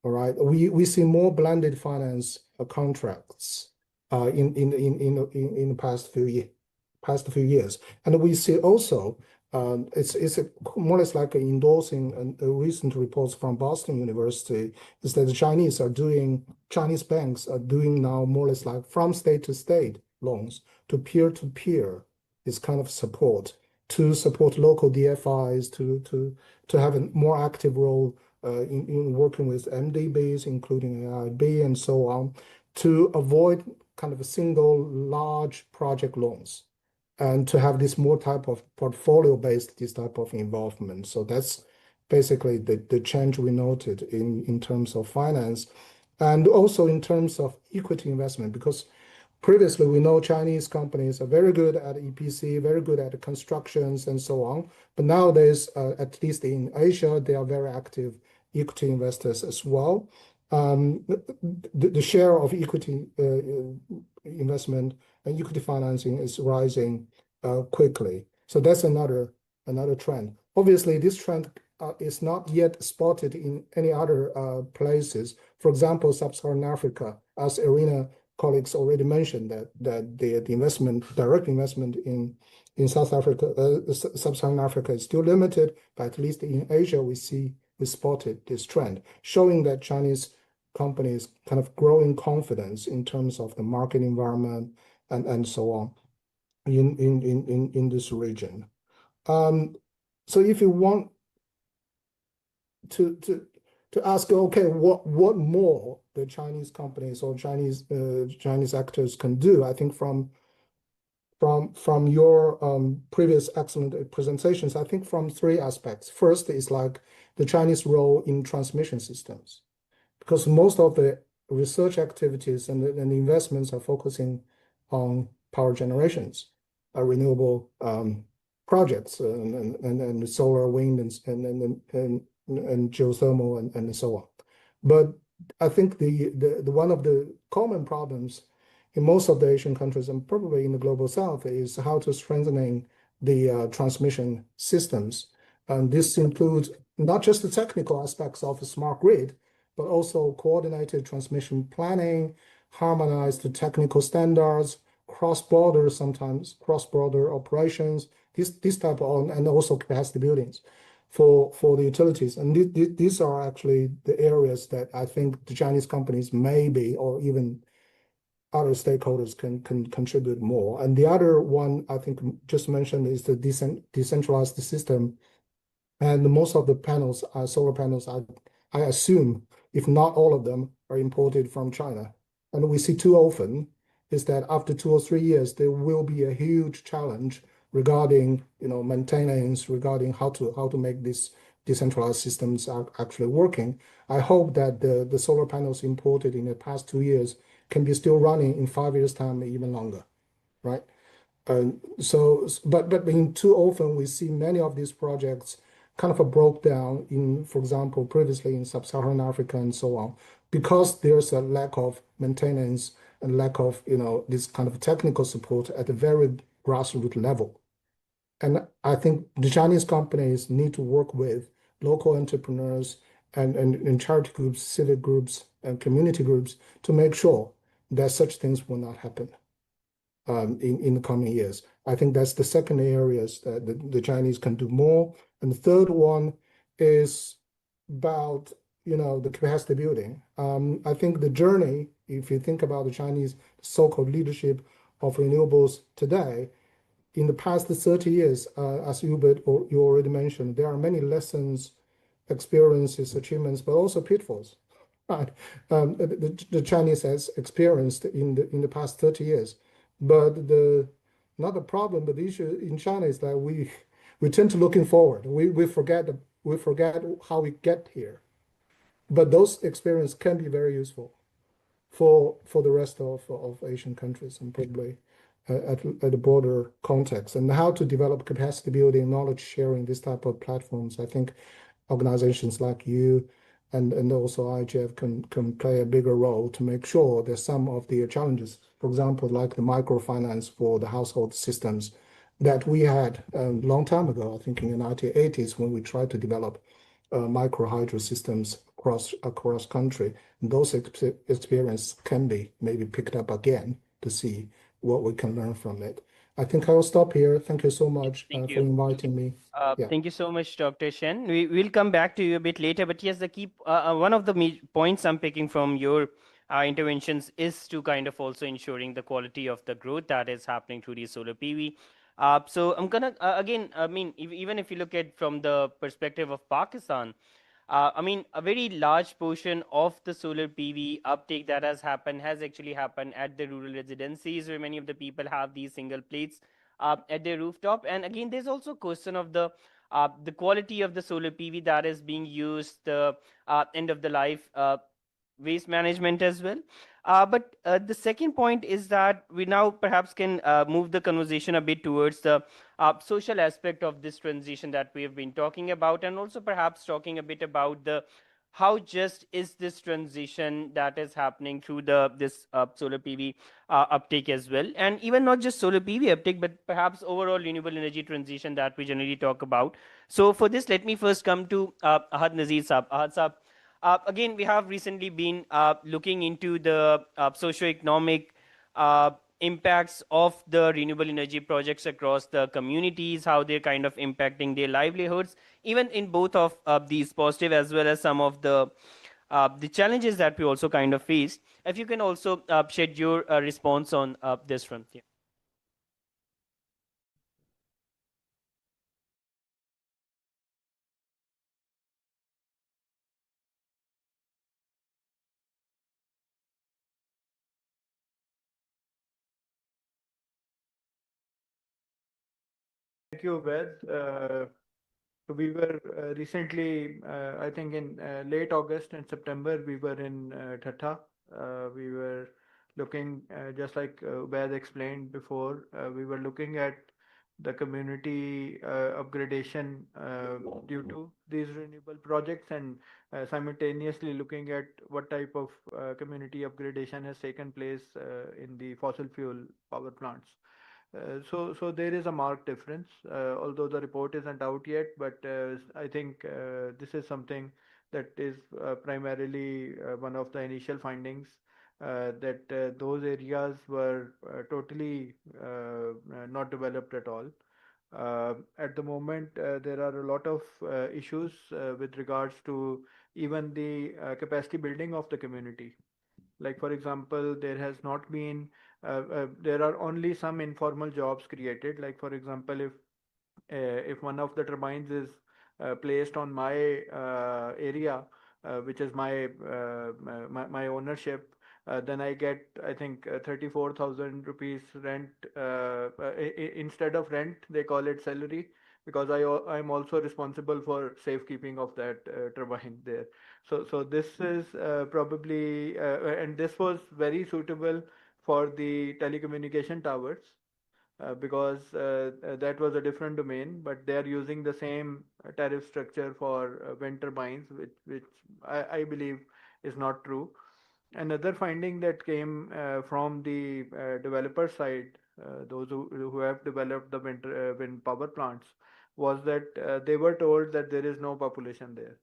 All right, we see more blended finance contracts in the past few years, and we see also it's more or less like endorsing a recent reports from Boston University is that the Chinese banks are doing now more or less like from state to state loans to peer, this kind of support to support local DFIs to have a more active role in working with MDBs, including AIB and so on, to avoid kind of a single large project loans and to have this more type of portfolio-based, this type of involvement. So that's basically the change we noted in terms of finance and also in terms of equity investment, because previously we know Chinese companies are very good at EPC, very good at constructions and so on. But nowadays, at least in Asia, they are very active equity investors as well. The share of equity investment and equity financing is rising quickly. So that's another trend. Obviously, this trend is not yet spotted in any other places. For example, Sub-Saharan Africa, as Irina colleagues already mentioned that the investment, direct investment in South Africa, Sub-Saharan Africa is still limited, but at least in Asia we spotted this trend, showing that Chinese companies kind of growing confidence in terms of the market environment and so on in this region. So if you want to ask, okay, what more the Chinese companies or Chinese actors can do, I think from your previous excellent presentations, I think from three aspects. First is like the Chinese role in transmission systems, because most of the research activities and investments are focusing on power generations, renewable projects, and solar, wind, and geothermal, and so on. But I think the one of the common problems in most of the Asian countries and probably in the global South is how to strengthening the transmission systems. And this includes not just the technical aspects of a smart grid, but also coordinated transmission planning, harmonized technical standards, sometimes cross-border operations, this type of, and also capacity buildings for the utilities. And these are actually the areas that I think the Chinese companies maybe, or even other stakeholders can contribute more. And the other one I think just mentioned is the decentralized system. And most of the panels, solar panels, I assume, if not all of them, are imported from China. And we see too often is that after 2 or 3 years, there will be a huge challenge regarding maintenance, regarding how to make these decentralized systems are actually working. I hope that the solar panels imported in the past 2 years can be still running in 5 years' time, even longer, right? But in too often we see many of these projects kind of broke down in, for example, previously in Sub-Saharan Africa and so on, because there's a lack of maintenance and lack of this kind of technical support at a very grassroots level. And I think the Chinese companies need to work with local entrepreneurs and charity groups, civic groups, and community groups to make sure that such things will not happen in the coming years. I think that's the second areas that the Chinese can do more. And the third one is about the capacity building. I think the journey, if you think about the Chinese so-called leadership of renewables today, in the past 30 years, as Hubert you already mentioned, there are many lessons, experiences, achievements, but also pitfalls. Right, the Chinese has experienced in the past 30 years, but not the problem, but the issue in China is that we tend to looking forward. We forget how we get here, but those experiences can be very useful for the rest of Asian countries and probably at a broader context, and how to develop capacity building, knowledge sharing, this type of platforms. I think organizations like you and also IGF can play a bigger role to make sure that some of the challenges, for example, like the microfinance for the household systems that we had a long time ago, I think in the 1980s, when we tried to develop micro hydro systems across country, those experiences can be maybe picked up again to see what we can learn from it. I think I will stop here. Thank you so much for inviting me. Thank you so much, Dr. Shen. We'll come back to you a bit later, but yes, the key one of the points I'm picking from your interventions is to kind of also ensuring the quality of the growth that is happening through the solar PV. So I'm gonna again, I mean, even if you look at from the perspective of Pakistan, I mean, a very large portion of the solar PV uptake that has happened has actually happened at the rural residencies, where many of the people have these single plates at their rooftop. And again, there's also a question of the quality of the solar PV that is being used, the end of the life waste management as well. But the second point is that we now perhaps can move the conversation a bit towards the social aspect of this transition that we have been talking about, and also perhaps talking a bit about the how just is this transition that is happening through this solar PV uptake as well, and even not just solar PV uptake, but perhaps overall renewable energy transition that we generally talk about. So for this, let me first come to Ahad Nazir Saab. Ahad Saab, Again, we have recently been looking into the socioeconomic uh, impacts of the renewable energy projects across the communities, how they're kind of impacting their livelihoods, even in both of these positive as well as some of the challenges that we also kind of faced. If you can also shed your response on this front. Yeah. Thank you, Ved. So we were recently, I think in late August and September, we were in Thatta. We were looking, just like Ved explained before, we were looking at the community upgradation due to these renewable projects, and simultaneously looking at what type of community upgradation has taken place in the fossil fuel power plants. So there is a marked difference, although the report isn't out yet. But I think this is something that is primarily one of the initial findings, that those areas were totally not developed at all. At the moment, there are a lot of issues with regards to even the capacity building of the community. Like, for example, there has not been, there are only some informal jobs created. Like, for example, if one of the turbines is placed on my area, which is my ownership, then I get, I think, 34,000 rupees rent. Instead of rent, they call it salary, because I'm also responsible for safekeeping of that turbine there. So this is probably, and this was very suitable for the telecommunication towers, because that was a different domain, but they are using the same tariff structure for wind turbines, which I believe is not true. Another finding that came from the developer side, those who have developed the wind power plants, was that they were told that there is no population there.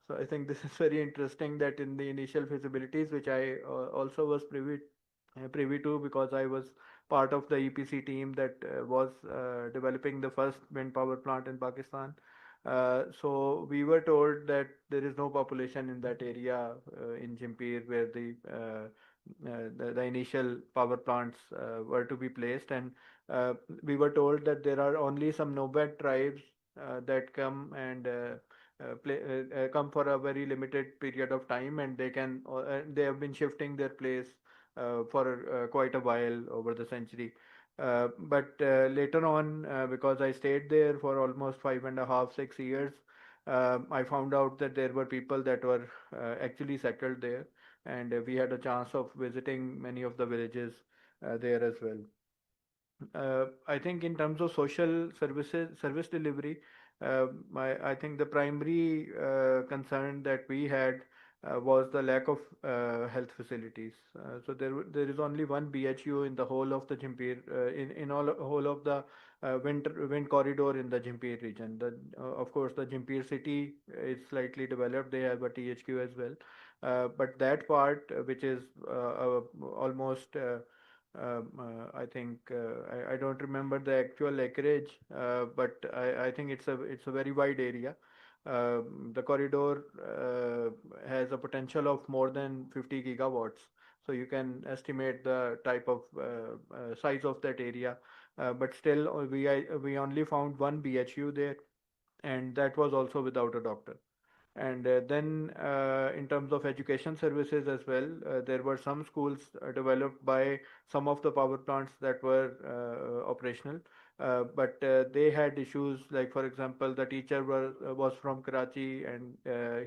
So I think this is very interesting, that in the initial feasibilities, which I also was privy to, because I was part of the EPC team that was developing the first wind power plant in Pakistan. So we were told that there is no population in that area in Jimpir, where the initial power plants were to be placed, and we were told that there are only some nomad tribes that come and come for a very limited period of time, and they have been shifting their place for quite a while over the century. But later on, because I stayed there for almost 5.5, 6 years, I found out that there were people that were actually settled there, and we had a chance of visiting many of the villages there as well. I think in terms of social services, service delivery, I think the primary concern that we had was the lack of health facilities. So there is only one BHU in the whole of the Jimpir, in all whole of the wind corridor in the Jimpir region. Of course, the Jimpir city is slightly developed. They have a THQ as well, but that part, which is almost I think I don't remember the actual acreage, but I think it's a very wide area. The corridor has a potential of more than 50 gigawatts, so you can estimate the type of size of that area. But still, we only found one BHU there, and that was also without a doctor. And then, in terms of education services as well, there were some schools developed by some of the power plants that were operational, but they had issues. Like, for example, the teacher was from Karachi, and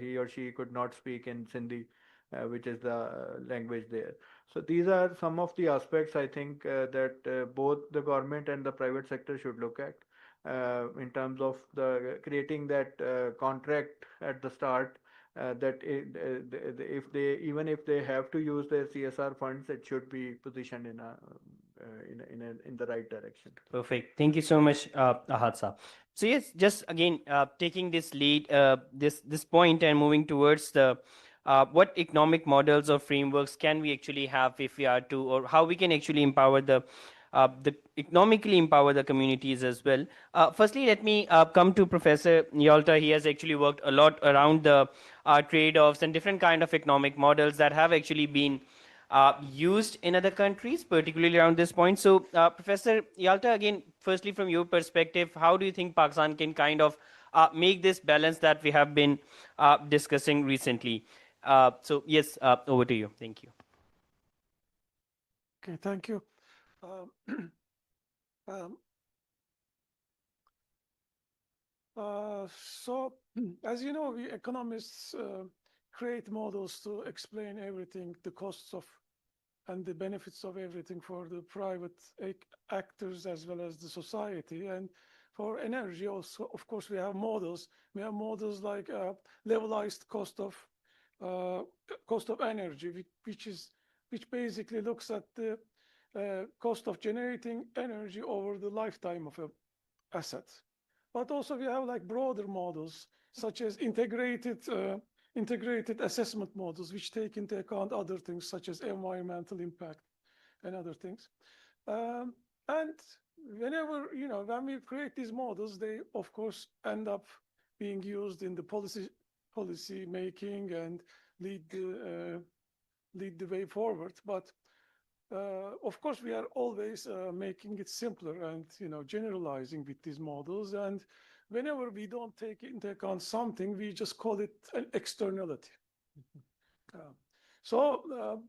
he or she could not speak in Sindhi, which is the language there. So these are some of the aspects, I think, that both the government and the private sector should look at, in terms of the creating that contract at the start, that if they, even if they have to use their CSR funds, it should be positioned in the right direction. Perfect. Thank you so much, Ahad Saab. So yes, just again taking this lead, this point and moving towards the what economic models or frameworks can we actually have if we are to, or how we can actually empower the economically empower the communities as well. Firstly, let me come to Professor Yalta. He has actually worked a lot around the trade-offs and different kind of economic models that have actually been used in other countries, particularly around this point. So, Professor Yalta, again, firstly, from your perspective, how do you think Pakistan can kind of make this balance that we have been discussing recently? So, yes, over to you. Thank you. Okay, thank you. Um, um, so, as you know, we economists create models to explain everything, the costs of and the benefits of everything for the private actors as well as the society. And for energy also, of course, we have models. We have models like levelized cost of energy, which basically looks at the cost of generating energy over the lifetime of a asset. But also we have like broader models such as integrated assessment models, which take into account other things such as environmental impact and other things. And whenever, when we create these models, they of course end up being used in the policy making and lead the way forward. But of course, we are always making it simpler and generalizing with these models. And whenever we don't take into account something, we just call it an externality. So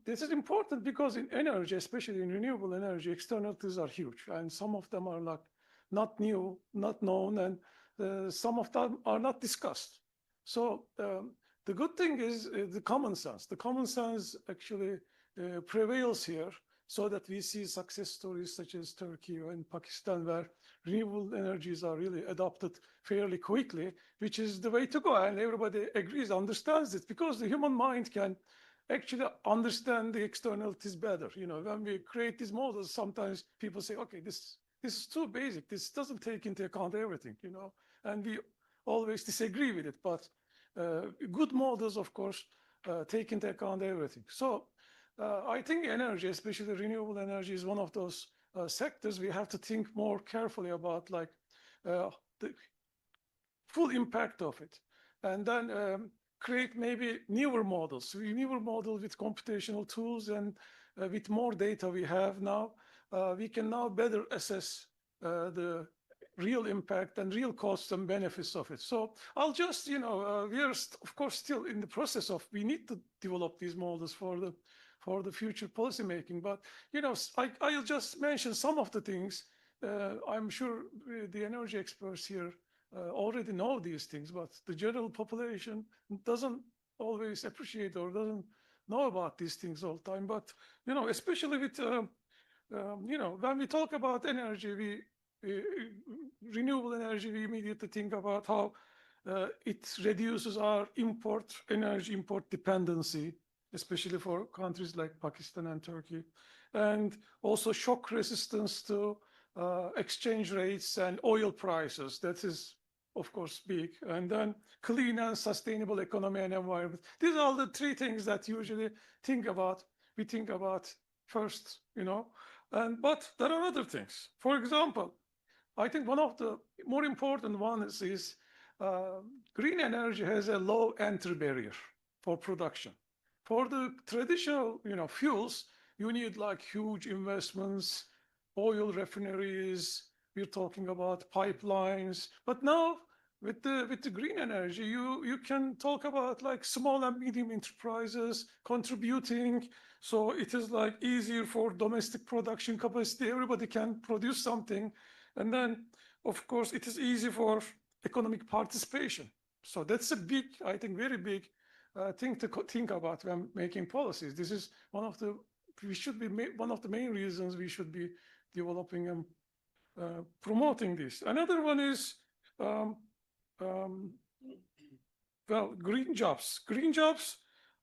this is important because in energy, especially in renewable energy, externalities are huge, and some of them are like not new, not known, and some of them are not discussed. So the good thing is the common sense. The common sense actually prevails here, so that we see success stories such as Turkey and Pakistan, where renewable energies are really adopted fairly quickly, which is the way to go. And everybody agrees, understands it, because the human mind can actually understand the externalities better. When we create these models, sometimes people say, okay, this is too basic. This doesn't take into account everything, and we always disagree with it. But good models, of course, take into account everything. So I think energy, especially renewable energy, is one of those sectors we have to think more carefully about, like the full impact of it, and then create maybe newer models with computational tools, and with more data we have now, we can now better assess the real impact and real costs and benefits of it. So I'll just, we are of course still in the process of, we need to develop these models for the future policymaking. But I'll just mention some of the things. I'm sure the energy experts here already know these things, but the general population doesn't always appreciate or doesn't know about these things all the time. But especially with when we talk about energy, renewable energy, we immediately think about how it reduces our energy import dependency, especially for countries like Pakistan and Turkey, and also shock resistance to exchange rates and oil prices. That is, of course, big. And then clean and sustainable economy and environment. These are all the three things that usually we think about first, but there are other things. For example, I think one of the more important ones is green energy has a low entry barrier for production. For the traditional, fuels, you need like huge investments, oil refineries. We're talking about pipelines. But now with the green energy, you can talk about like small and medium enterprises contributing. So it is like easier for domestic production capacity. Everybody can produce something. And then, of course, it is easy for economic participation. So that's a big, I think, very big thing to think about when making policies. This is one of the main reasons we should be developing and promoting this. Another one is, well, green jobs. Green jobs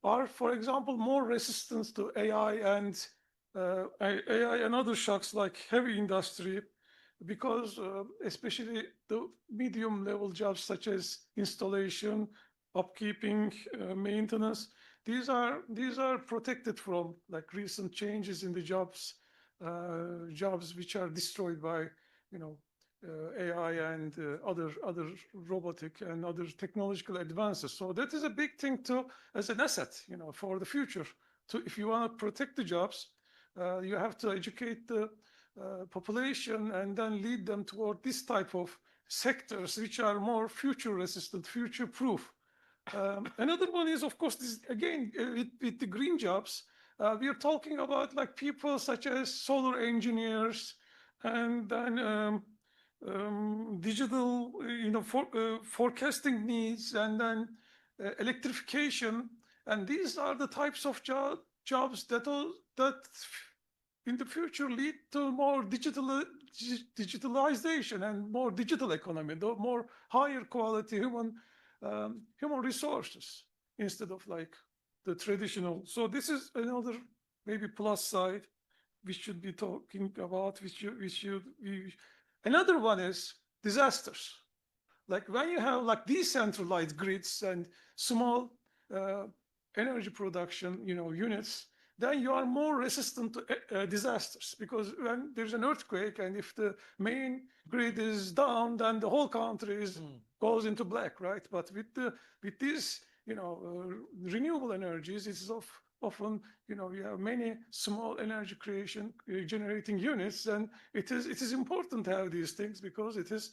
are, for example, more resistant to AI and other shocks like heavy industry, because especially the medium level jobs such as installation, upkeeping, maintenance, these are protected from like recent changes in the jobs which are destroyed by AI and other robotic and other technological advances. So that is a big thing to as an asset, for the future. If you want to protect the jobs, you have to educate the population and then lead them toward this type of sectors which are more future resistant, future proof. Another one is, of course, this again with the green jobs. We are talking about like people such as solar engineers and then digital, forecasting needs, and then electrification. And these are the types of jobs that in the future lead to more digitalization and more digital economy, more higher quality human resources instead of like the traditional. So this is another maybe plus side we should be talking about. Another one is disasters. Like when you have like decentralized grids and small energy production, units, then you are more resistant to disasters, because when there's an earthquake and if the main grid is down, then the whole country goes into black, right? But with these, renewable energies, it's often, you have many small energy creation generating units, and it is important to have these things because it is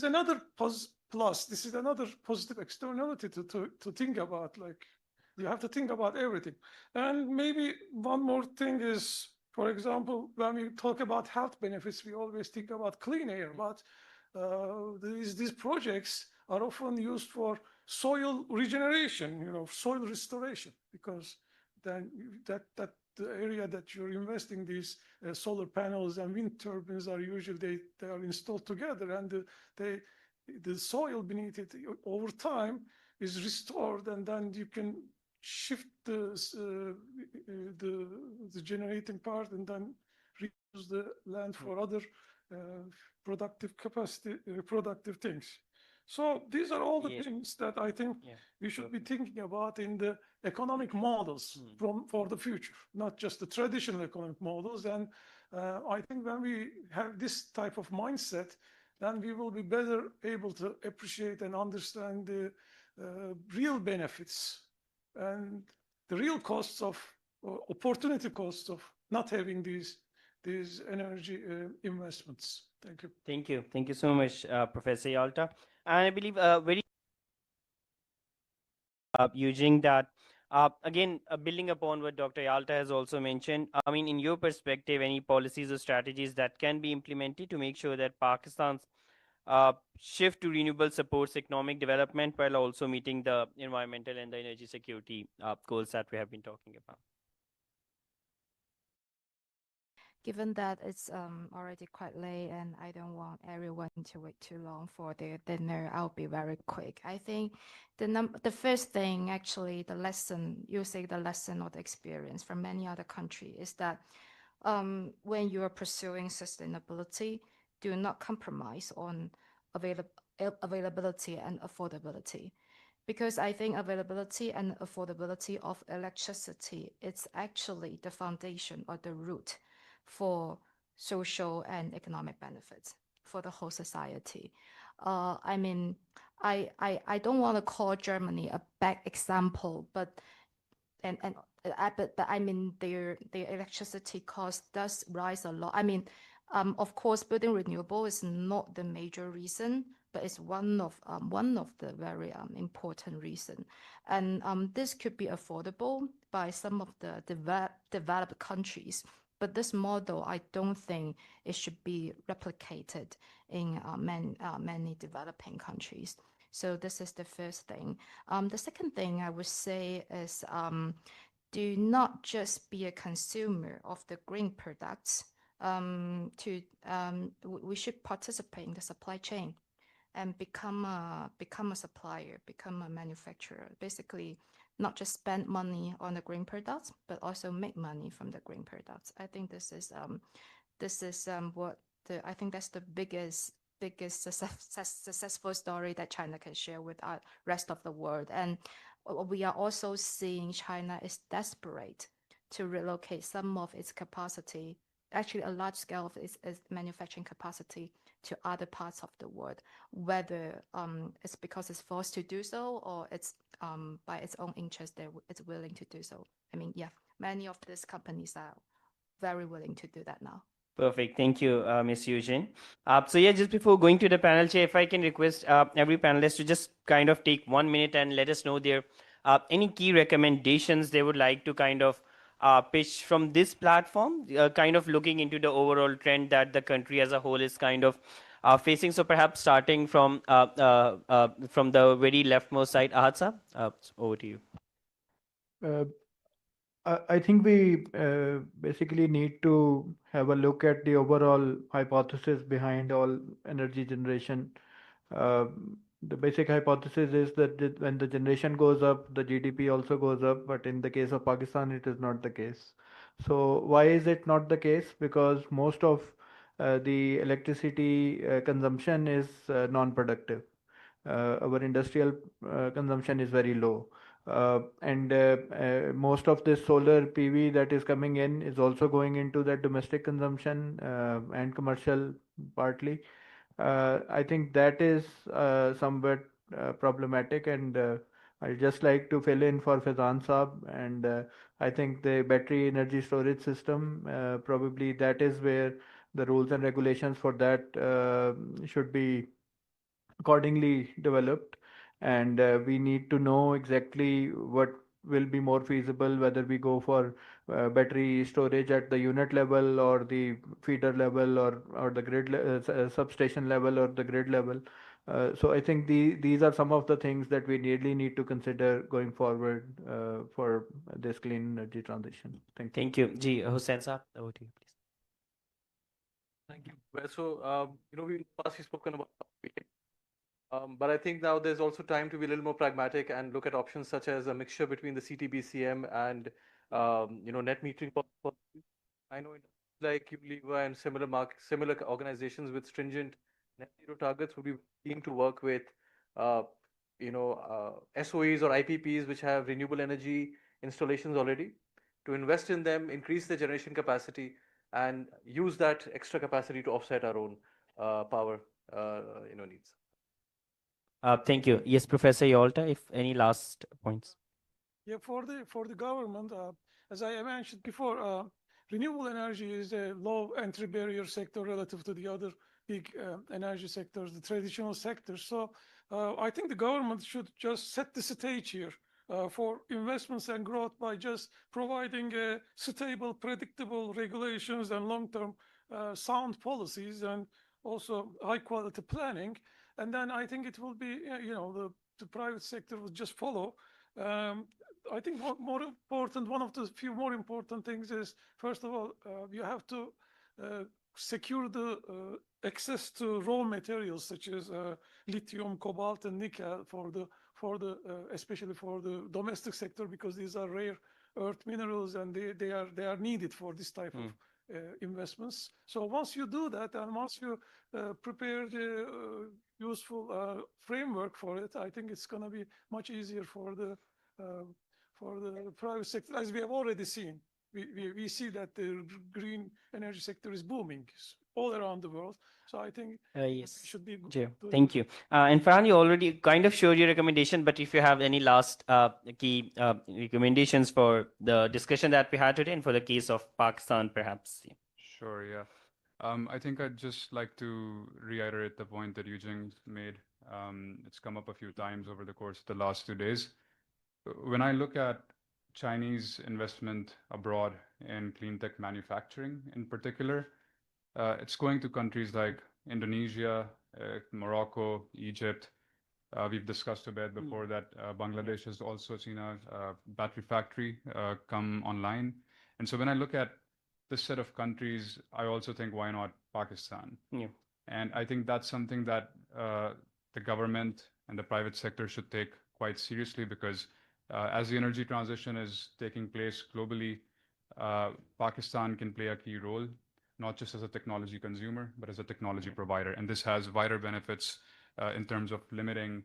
another plus. This is another positive externality to think about. Like you have to think about everything. And maybe one more thing is, for example, when we talk about health benefits, we always think about clean air, but these projects are often used for soil regeneration, soil restoration, because then that the area that you're investing these solar panels and wind turbines are usually they are installed together, and the soil beneath it over time is restored, and then you can shift the generating part and then reuse the land for other productive things. So these are all the things that I think we should be thinking about in the economic models for the future, not just the traditional economic models. And I think when we have this type of mindset, then we will be better able to appreciate and understand the real benefits and the real costs of opportunity costs of not having these energy investments. Thank you. Thank you. Thank you so much, Professor Yalta. And I believe very using that, again, building upon what Dr. Yalta has also mentioned, I mean, in your perspective, any policies or strategies that can be implemented to make sure that Pakistan's shift to renewable supports economic development while also meeting the environmental and the energy security goals that we have been talking about? Given that it's already quite late and I don't want everyone to wait too long for their dinner, I'll be very quick. I think the first thing, actually, the lesson or the experience from many other countries is that when you are pursuing sustainability, do not compromise on availability and affordability. Because I think availability and affordability of electricity is actually the foundation or the root for social and economic benefits for the whole society. I mean, I don't want to call Germany a bad example, but I mean their electricity cost does rise a lot. I mean, of course, building renewable is not the major reason, but it's one of the very important reason. And this could be affordable by some of the developed countries. But this model, I don't think it should be replicated in many developing countries. So this is the first thing. The second thing I would say is do not just be a consumer of the green products. We should participate in the supply chain and become a supplier, become a manufacturer. Basically, not just spend money on the green products, but also make money from the green products. I think this is what I think that's the biggest successful story that China can share with the rest of the world. And we are also seeing China is desperate to relocate some of its capacity, actually a large scale of its manufacturing capacity to other parts of the world, whether it's because it's forced to do so or it's by its own interest that it's willing to do so. I mean, yeah, many of these companies are very willing to do that now. Perfect. Thank you, Ms. Eugene. So yeah, just before going to the panel, Chair, if I can request every panelist to just kind of take 1 minute and let us know their any key recommendations they would like to kind of pitch from this platform, kind of looking into the overall trend that the country as a whole is kind of facing. So perhaps starting from the very leftmost side, Ahad sir, over to you. Uh, I think we basically need to have a look at the overall hypothesis behind all energy generation. The basic hypothesis is that when the generation goes up, the GDP also goes up, but in the case of Pakistan, it is not the case. So why is it not the case? Because most of the electricity consumption is non-productive. Our industrial consumption is very low. And most of this solar PV that is coming in is also going into that domestic consumption and commercial partly. I think that is somewhat problematic, and I'd just like to fill in for Fazan Saab. And I think the battery energy storage system, probably that is where the rules and regulations for that should be accordingly developed. And we need to know exactly what will be more feasible, whether we go for battery storage at the unit level or the feeder level or the substation level or the grid level. So I think these are some of the things that we really need to consider going forward for this clean energy transition. Thank you. Thank you. Ji, Hussain sir, over to you, please. Thank you. Well, so, we in the past we've spoken about but I think now there's also time to be a little more pragmatic and look at options such as a mixture between the CTBCM and net metering policies. I know like Unilever and similar organizations with stringent net zero targets would be keen to work with SOEs or IPPs which have renewable energy installations already, to invest in them, increase their generation capacity, and use that extra capacity to offset our own power needs. Thank you. Yes, Professor Yolta, if any last points. Yeah, for the government, as I mentioned before, renewable energy is a low entry barrier sector relative to the other big energy sectors, the traditional sectors. So I think the government should just set the stage here for investments and growth by just providing stable, predictable regulations and long-term sound policies, and also high-quality planning. And then I think it will be, the private sector will just follow. I think one of the few more important things is, first of all, you have to secure the access to raw materials such as lithium, cobalt, and nickel especially for the domestic sector, because these are rare earth minerals and they are needed for this type of investments. So once you do that, and once you prepare the useful framework for it, I think it's going to be much easier for the private sector. As we have already seen, we see that the green energy sector is booming all around the world. So I think yes, should be good. Thank you. And Farhan, you already kind of showed your recommendation, but if you have any last key recommendations for the discussion that we had today and for the case of Pakistan, perhaps. Sure, yeah. I think I'd just like to reiterate the point that Eugene made. It's come up a few times over the course of the last 2 days. When I look at Chinese investment abroad in clean tech manufacturing in particular, it's going to countries like Indonesia, Morocco, Egypt. We've discussed a bit before that Bangladesh has also seen a battery factory come online. And so when I look at this set of countries, I also think, why not Pakistan? Yeah. And I think that's something that the government and the private sector should take quite seriously, because as the energy transition is taking place globally, Pakistan can play a key role, not just as a technology consumer, but as a technology provider. And this has wider benefits in terms of limiting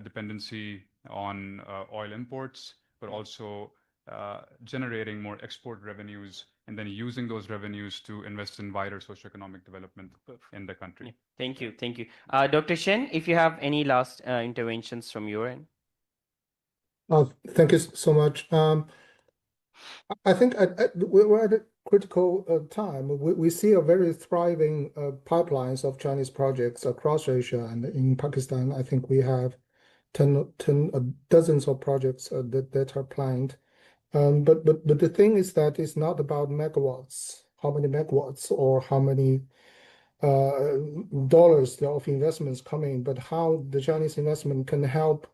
dependency on oil imports, but also generating more export revenues and then using those revenues to invest in wider socioeconomic development in the country. Thank you. Thank you. Dr. Shen, if you have any last interventions from your end. Thank you so much. I think we're at a critical time. We see a very thriving pipelines of Chinese projects across Asia, and in Pakistan, I think we have dozens of projects that are planned. But the thing is that it's not about megawatts, how many megawatts or how many dollars of investments coming, but how the Chinese investment can help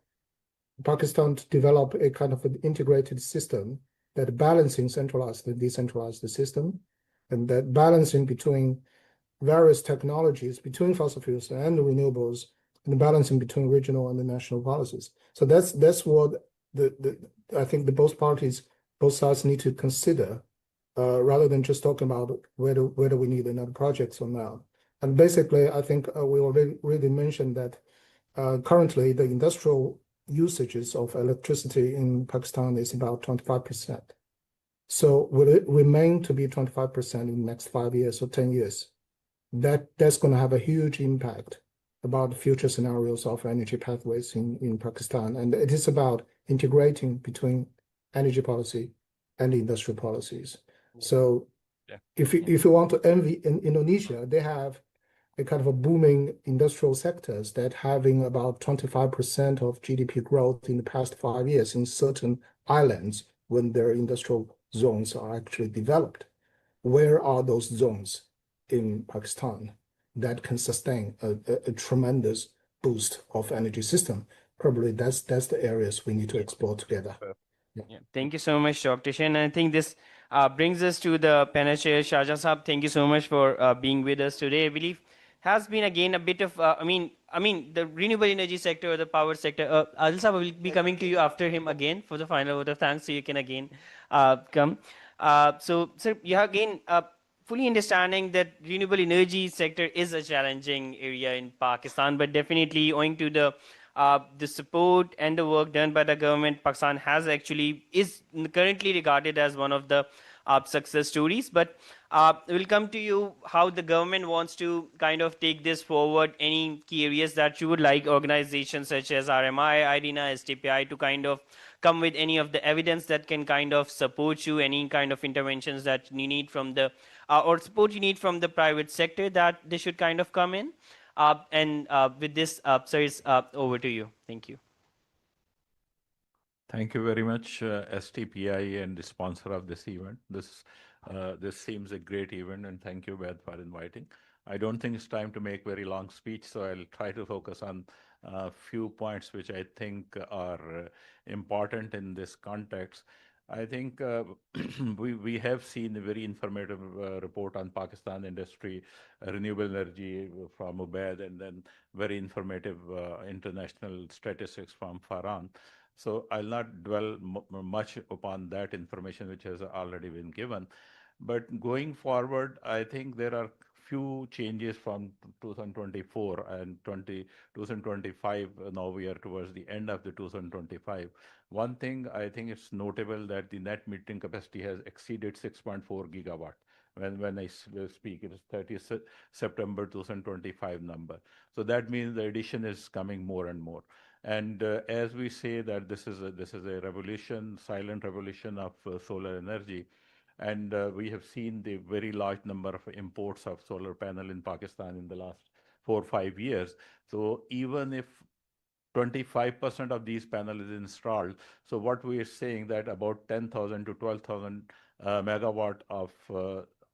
Pakistan to develop a kind of an integrated system that balancing centralized and decentralized system, and that balancing between various technologies, between fossil fuels and renewables, and balancing between regional and the national policies. So that's what I think the both parties, both sides need to consider, rather than just talking about whether we need another project or not. And basically, I think we already mentioned that currently the industrial usages of electricity in Pakistan is about 25%. So will it remain to be 25% in the next 5 years or 10 years? That's going to have a huge impact about future scenarios of energy pathways in Pakistan. And it is about integrating between energy policy and industrial policies. So if you want to envy in Indonesia, they have a kind of a booming industrial sectors that having about 25% of GDP growth in the past 5 years in certain islands when their industrial zones are actually developed. Where are those zones in Pakistan that can sustain a tremendous boost of energy system? Probably that's the areas we need to explore together. Yeah. Thank you so much, Dr. Shen. I think this brings us to the panel chair. Shahjahan Saab, thank you so much for being with us today. I believe has been again a bit of, I mean, the renewable energy sector, the power sector. Adil Saab will be coming to you after him again for the final vote of thanks, so you can again come. So, sir, you have again fully understanding that renewable energy sector is a challenging area in Pakistan, but definitely owing to the support and the work done by the government, Pakistan has actually is currently regarded as one of the success stories. But we'll come to you how the government wants to kind of take this forward. Any key areas that you would like organizations such as RMI, IDENA, STPI to kind of come with any of the evidence that can kind of support you, any kind of interventions that you need from the or support you need from the private sector that they should kind of come in. And with this, sir, it's over to you. Thank you. Thank you very much, STPI and the sponsor of this event. This seems a great event, and thank you, Ved, for inviting. I don't think it's time to make very long speech, so I'll try to focus on a few points which I think are important in this context. I think we have seen a very informative report on Pakistan industry, renewable energy from Ubaid, and then very informative international statistics from Farhan. So I'll not dwell much upon that information which has already been given. But going forward, I think there are few changes from 2024 and 2025. Now we are towards the end of the 2025. One thing I think it's notable that the net metering capacity has exceeded 6.4 gigawatt. When I speak, it is 30th September 2025 number. So that means the addition is coming more and more. And as we say that this is a revolution, silent revolution of solar energy. And we have seen the very large number of imports of solar panel in Pakistan in the last 4 or 5 years. So even if 25% of these panels is installed, so what we are saying that about 10,000 to 12,000 megawatt of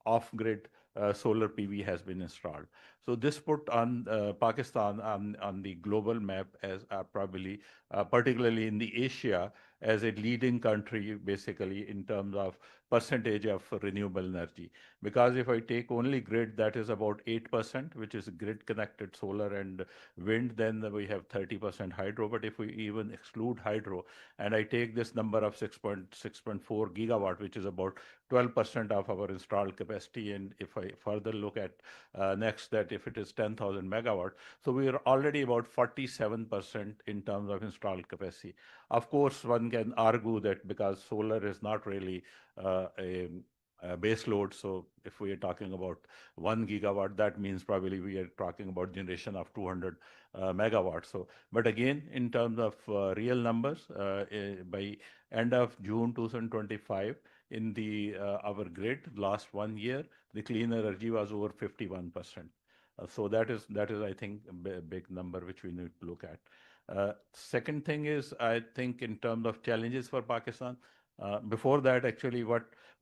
off-grid solar PV has been installed. So this put on Pakistan on the global map as probably, particularly in the Asia, as a leading country, basically, in terms of percentage of renewable energy. Because if I take only grid, that is about 8%, which is grid connected solar and wind, then we have 30% hydro. But if we even exclude hydro, and I take this number of 6.4 gigawatt, which is about 12% of our installed capacity, and if I further look at next, that if it is 10,000 megawatt, so we are already about 47% in terms of installed capacity. Of course, one can argue that because solar is not really base load. So if we are talking about 1 gigawatt, that means probably we are talking about generation of 200 megawatts. So, but again, in terms of real numbers, by end of June 2025, in the our grid last 1 year, the clean energy was over 51%. So that is I think a big number which we need to look at. Second thing is, I think in terms of challenges for Pakistan, before that, actually,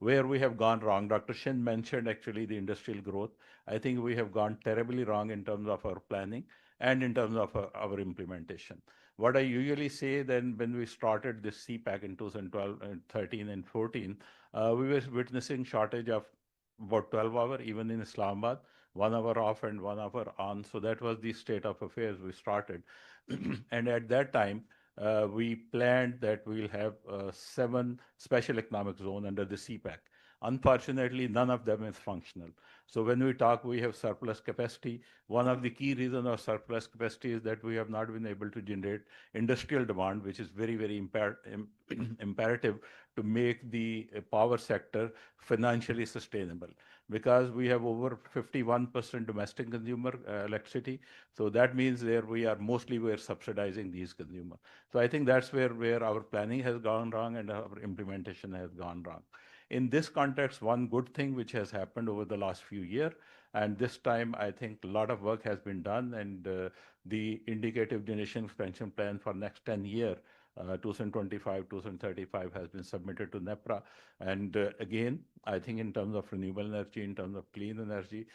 where we have gone wrong. Dr. Shin mentioned actually the industrial growth. I think we have gone terribly wrong in terms of our planning and in terms of our implementation. What I usually say then when we started this CPAC in 2012 and 13 and 14, we were witnessing shortage of about 12 hours, even in Islamabad, 1 hour off and 1 hour on. So that was the state of affairs we started. And at that time, we planned that we'll have 7 special economic zone under the CPAC. Unfortunately, none of them is functional. So when we talk, we have surplus capacity. One of the key reasons of surplus capacity is that we have not been able to generate industrial demand, which is very, very imperative to make the power sector financially sustainable. Because we have over 51% domestic consumer electricity. So that means there we're subsidizing these consumers. So I think that's where our planning has gone wrong and our implementation has gone wrong. In this context, one good thing which has happened over the last few years, and this time I think a lot of work has been done, and the indicative generation expansion plan for next 10 years, 2025, 2035 has been submitted to NEPRA. And again, I think in terms of renewable energy, in terms of clean energy,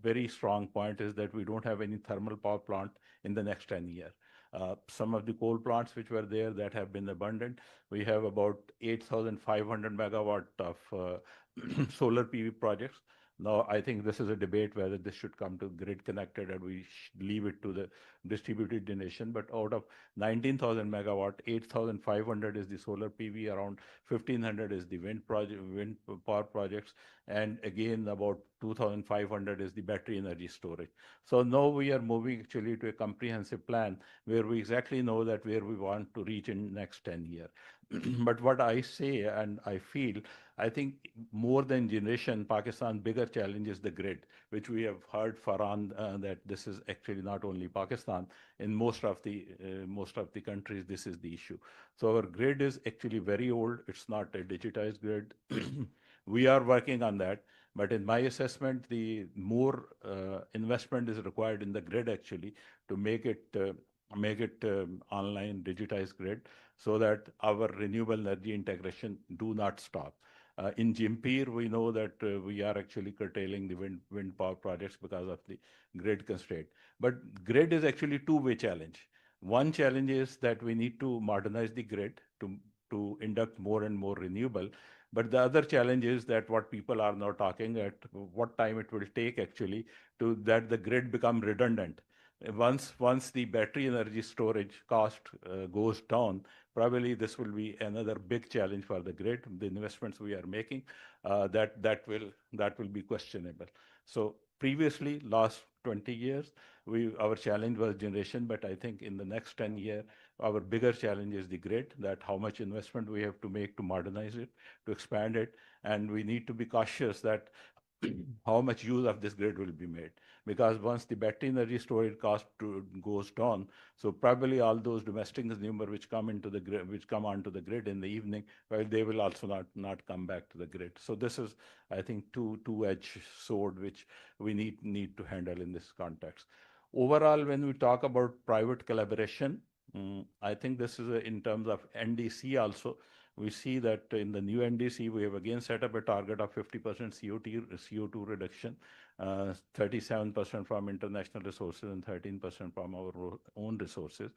very strong point is that we don't have any thermal power plant in the next 10 years. Some of the coal plants which were there that have been abandoned. We have about 8,500 megawatt of solar PV projects. Now, I think this is a debate whether this should come to grid connected or we leave it to the distributed generation. But out of 19,000 megawatt, 8,500 is the solar PV, around 1,500 is the wind power projects, and again about 2,500 is the battery energy storage. So now we are moving actually to a comprehensive plan where we exactly know that where we want to reach in next 10 years. But what I say and I feel, I think more than generation, Pakistan's bigger challenge is the grid, which we have heard Farhan that this is actually not only Pakistan. In most of the countries, this is the issue. So our grid is actually very old. It's not a digitized grid. We are working on that. But in my assessment, the more investment is required in the grid actually to make it online digitized grid so that our renewable energy integration do not stop. In Jimpir, we know that we are actually curtailing the wind power projects because of the grid constraint. But grid is actually two-way challenge. One challenge is that we need to modernize the grid to induct more and more renewable. But the other challenge is that what people are now talking at what time it will take actually to that the grid become redundant. Once the battery energy storage cost goes down, probably this will be another big challenge for the grid. The investments we are making that will be questionable. So previously, last 20 years, our challenge was generation, but I think in the next 10 years, our bigger challenge is the grid. That how much investment we have to make to modernize it, to expand it, and we need to be cautious that how much use of this grid will be made. Because once the battery energy storage cost goes down, so probably all those domestic consumers which come onto the grid in the evening, well, they will also not come back to the grid. So this is, I think, two-edged sword which we need to handle in this context. Overall, when we talk about private collaboration, I think this is in terms of NDC also. we see that in the new NDC, we have again set up a target of 50% CO2 reduction, 37% from international resources and 13% from our own resources.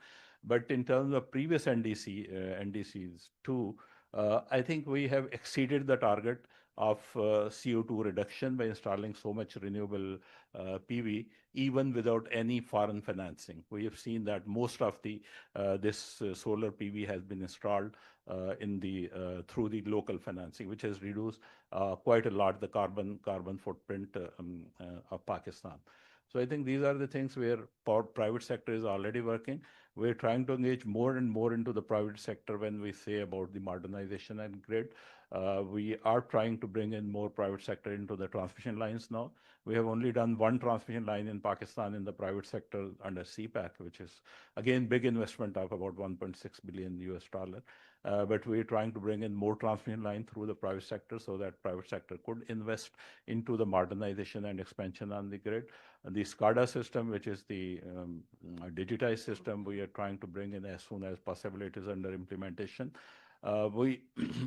But in terms of previous NDCs too, I think we have exceeded the target of CO2 reduction by installing so much renewable PV, even without any foreign financing. We have seen that most of this solar PV has been installed through the local financing, which has reduced quite a lot the carbon footprint of Pakistan. So I think these are the things where private sector is already working. We're trying to engage more and more into the private sector when we say about the modernization and grid. We are trying to bring in more private sector into the transmission lines now. We have only done one transmission line in Pakistan in the private sector under CPAC, which is again big investment of about 1.6 billion US dollar. But we're trying to bring in more transmission line through the private sector so that private sector could invest into the modernization and expansion on the grid. The SCADA system, which is the digitized system, we are trying to bring in as soon as possible. It is under implementation. We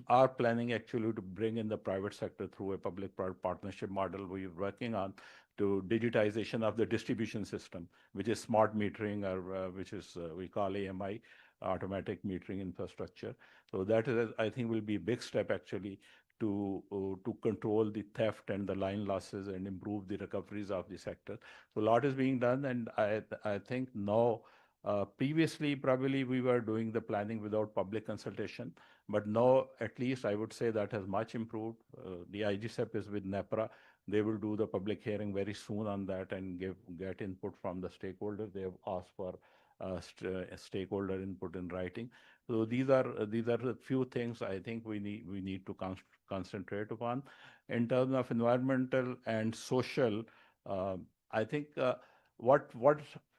are planning actually to bring in the private sector through a public-private partnership model we're working on to digitization of the distribution system, which is smart metering, or which is we call AMI, automatic metering infrastructure. So that is, I think, will be a big step actually to control the theft and the line losses and improve the recoveries of the sector. So a lot is being done, and I think now, previously probably we were doing the planning without public consultation, but now at least I would say that has much improved. The IGCEP is with NEPRA. They will do the public hearing very soon on that and get input from the stakeholders. They have asked for stakeholder input in writing. So these are the few things I think we need to concentrate upon. In terms of environmental and social, I think what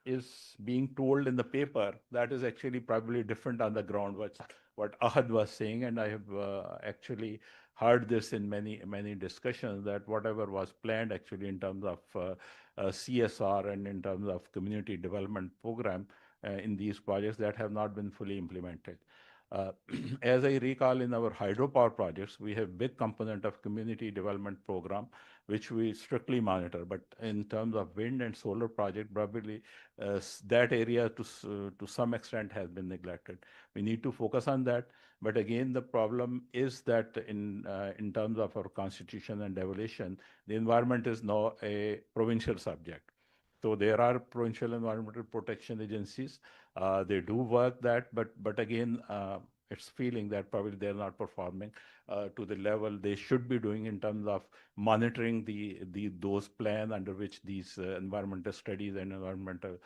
is being told in the paper, that is actually probably different on the ground, what Ahad was saying, and I have actually heard this in many discussions, that whatever was planned actually in terms of CSR and in terms of community development program in these projects, that have not been fully implemented. As I recall, in our hydropower projects, we have big component of community development program, which we strictly monitor. But in terms of wind and solar project, probably that area to some extent has been neglected. We need to focus on that. But again, the problem is that in terms of our constitution and devolution, the environment is now a provincial subject. So there are provincial environmental protection agencies. They do work that, but again, it's feeling that probably they're not performing to the level they should be doing in terms of monitoring those plans under which these environmental studies and environmental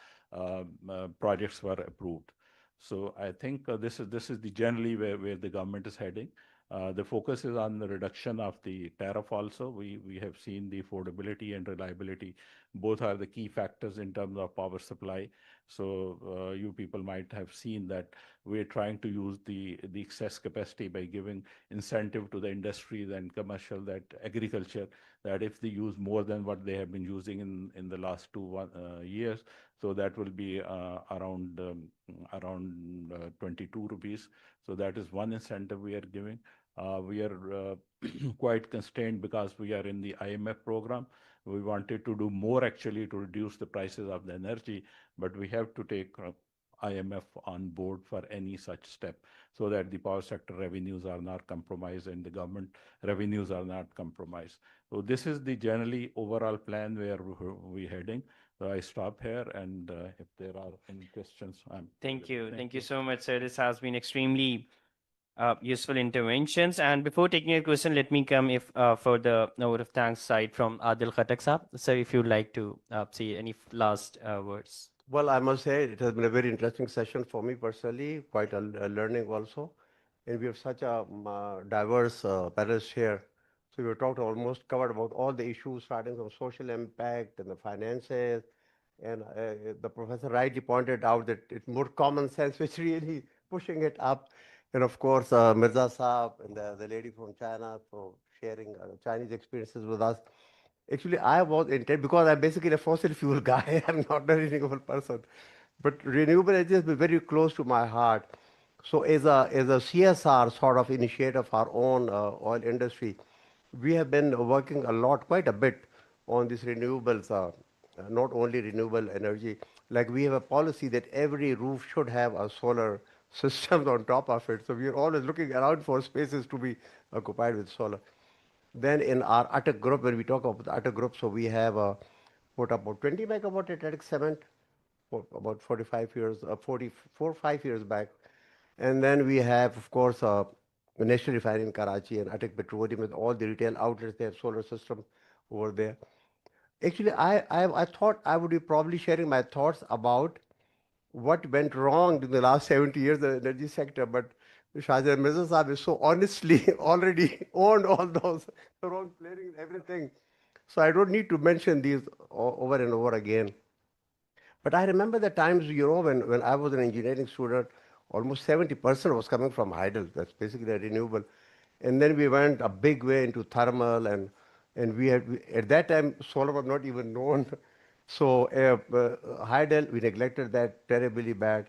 projects were approved. So I think this is generally where the government is heading. The focus is on the reduction of the tariff also. We have seen the affordability and reliability. Both are the key factors in terms of power supply. So you people might have seen that we're trying to use the excess capacity by giving incentive to the industries and commercial, that agriculture, that if they use more than what they have been using in the last 2 years, so that will be around 22 rupees. So that is one incentive we are giving. We are quite constrained because we are in the IMF program. We wanted to do more actually to reduce the prices of the energy, but we have to take IMF on board for any such step so that the power sector revenues are not compromised and the government revenues are not compromised. So this is the generally overall plan where we're heading. So I stop here, and if there are any questions, Thank you. Thank you so much, sir. This has been extremely useful interventions. And before taking a question, let me come for the note of thanks side from Adil Khatak Saab. So if you'd like to say any last words. Well, I must say it has been a very interesting session for me personally, quite a learning also. And we have such a diverse panelists here. So we have talked almost covered about all the issues, starting from social impact and the finances. And the professor rightly pointed out that it's more common sense, which really pushing it up. And of course, Mirza Saab and the lady from China for sharing Chinese experiences with us. Actually, I was intent because I'm basically a fossil fuel guy. I'm not a renewable person. But renewable energy has been very close to my heart. So as a CSR sort of initiative of our own oil industry, we have been working a lot, quite a bit, on these renewables, not only renewable energy. Like we have a policy that every roof should have a solar system on top of it. So we are always looking around for spaces to be occupied with solar. Then in our Atak group, when we talk about the Atak group, so we have put about 20 megawatt at Atak cement for about 45 years, 44, 5 years back. And then we have, of course, the National Refinery in Karachi and Atak Petroleum with all the retail outlets. They have solar system over there. Actually, I thought I would be probably sharing my thoughts about what went wrong in the last 70 years in the energy sector, but Shahjahan Mirza Saab is so honestly already owned all those wrong clearing everything. So I don't need to mention these over and over again. But I remember the times, when I was an engineering student, almost 70% was coming from hydel. That's basically a renewable. And then we went a big way into thermal, and at that time, solar was not even known. So hydel, we neglected that terribly bad.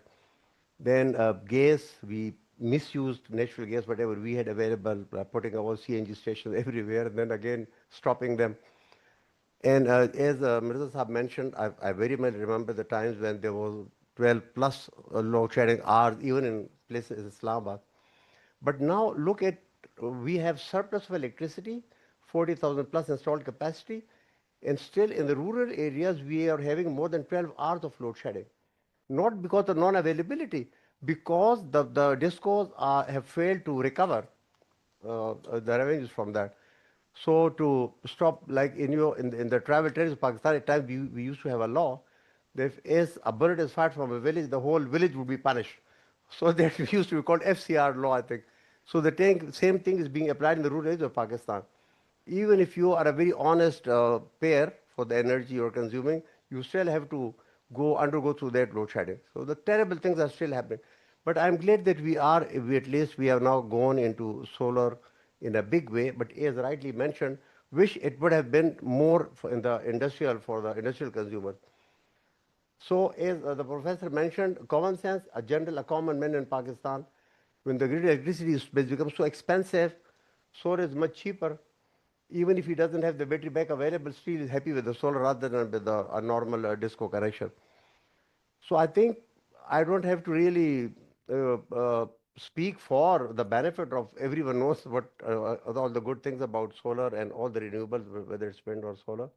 Then gas, we misused natural gas, whatever we had available, putting our CNG stations everywhere, and then again stopping them. And as Mirza Saab mentioned, I very much remember the times when there was 12 plus load shedding hours, even in places Islamabad. But now look at, we have surplus of electricity, 40,000 plus installed capacity, and still in the rural areas, we are having more than 12 hours of load shedding. Not because of non-availability, because the discos have failed to recover the revenues from that. So to stop, like in the tribal territories of Pakistan, at times we used to have a law that if a bird is fired from a village, the whole village would be punished. So that used to be called FCR law, I think. So the same thing is being applied in the rural areas of Pakistan. Even if you are a very honest payer for the energy you're consuming, you still have to undergo through that load shedding. So the terrible things are still happening. But I'm glad that at least we have now gone into solar in a big way. But as rightly mentioned, wish it would have been more for the industrial consumers. So as the professor mentioned, common sense, a common man in Pakistan, when the grid electricity becomes so expensive, solar is much cheaper. Even if he doesn't have the battery back available, still is happy with the solar rather than with a normal disco connection. So I think I don't have to really speak for the benefit of everyone knows what all the good things about solar and all the renewables, whether it's wind or solar.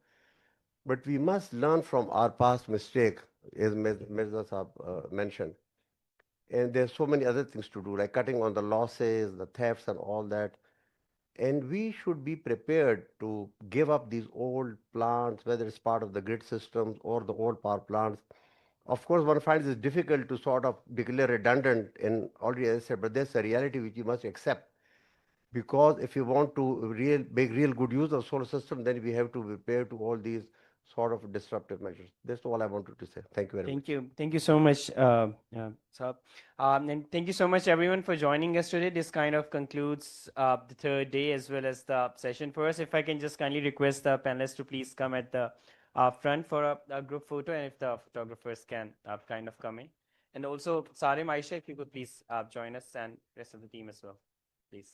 But we must learn from our past mistake, as Mirza Saab mentioned. And there's so many other things to do, like cutting on the losses, the thefts, and all that. And we should be prepared to give up these old plants, whether it's part of the grid systems or the old power plants. Of course, one finds it difficult to sort of declare redundant, and already as I said, but that's a reality which you must accept. Because if you want to make real good use of solar system, then we have to prepare to all these sort of disruptive measures. That's all I wanted to say. Thank you very much. Thank you. Thank you so much, Saab. And thank you so much, everyone, for joining us today. This kind of concludes the third day as well as the session for us. If I can just kindly request the panelists to please come at the front for a group photo, and if the photographers can kind of come in. And also, Sarim, Aisha, if you could please join us, and rest of the team as well, please.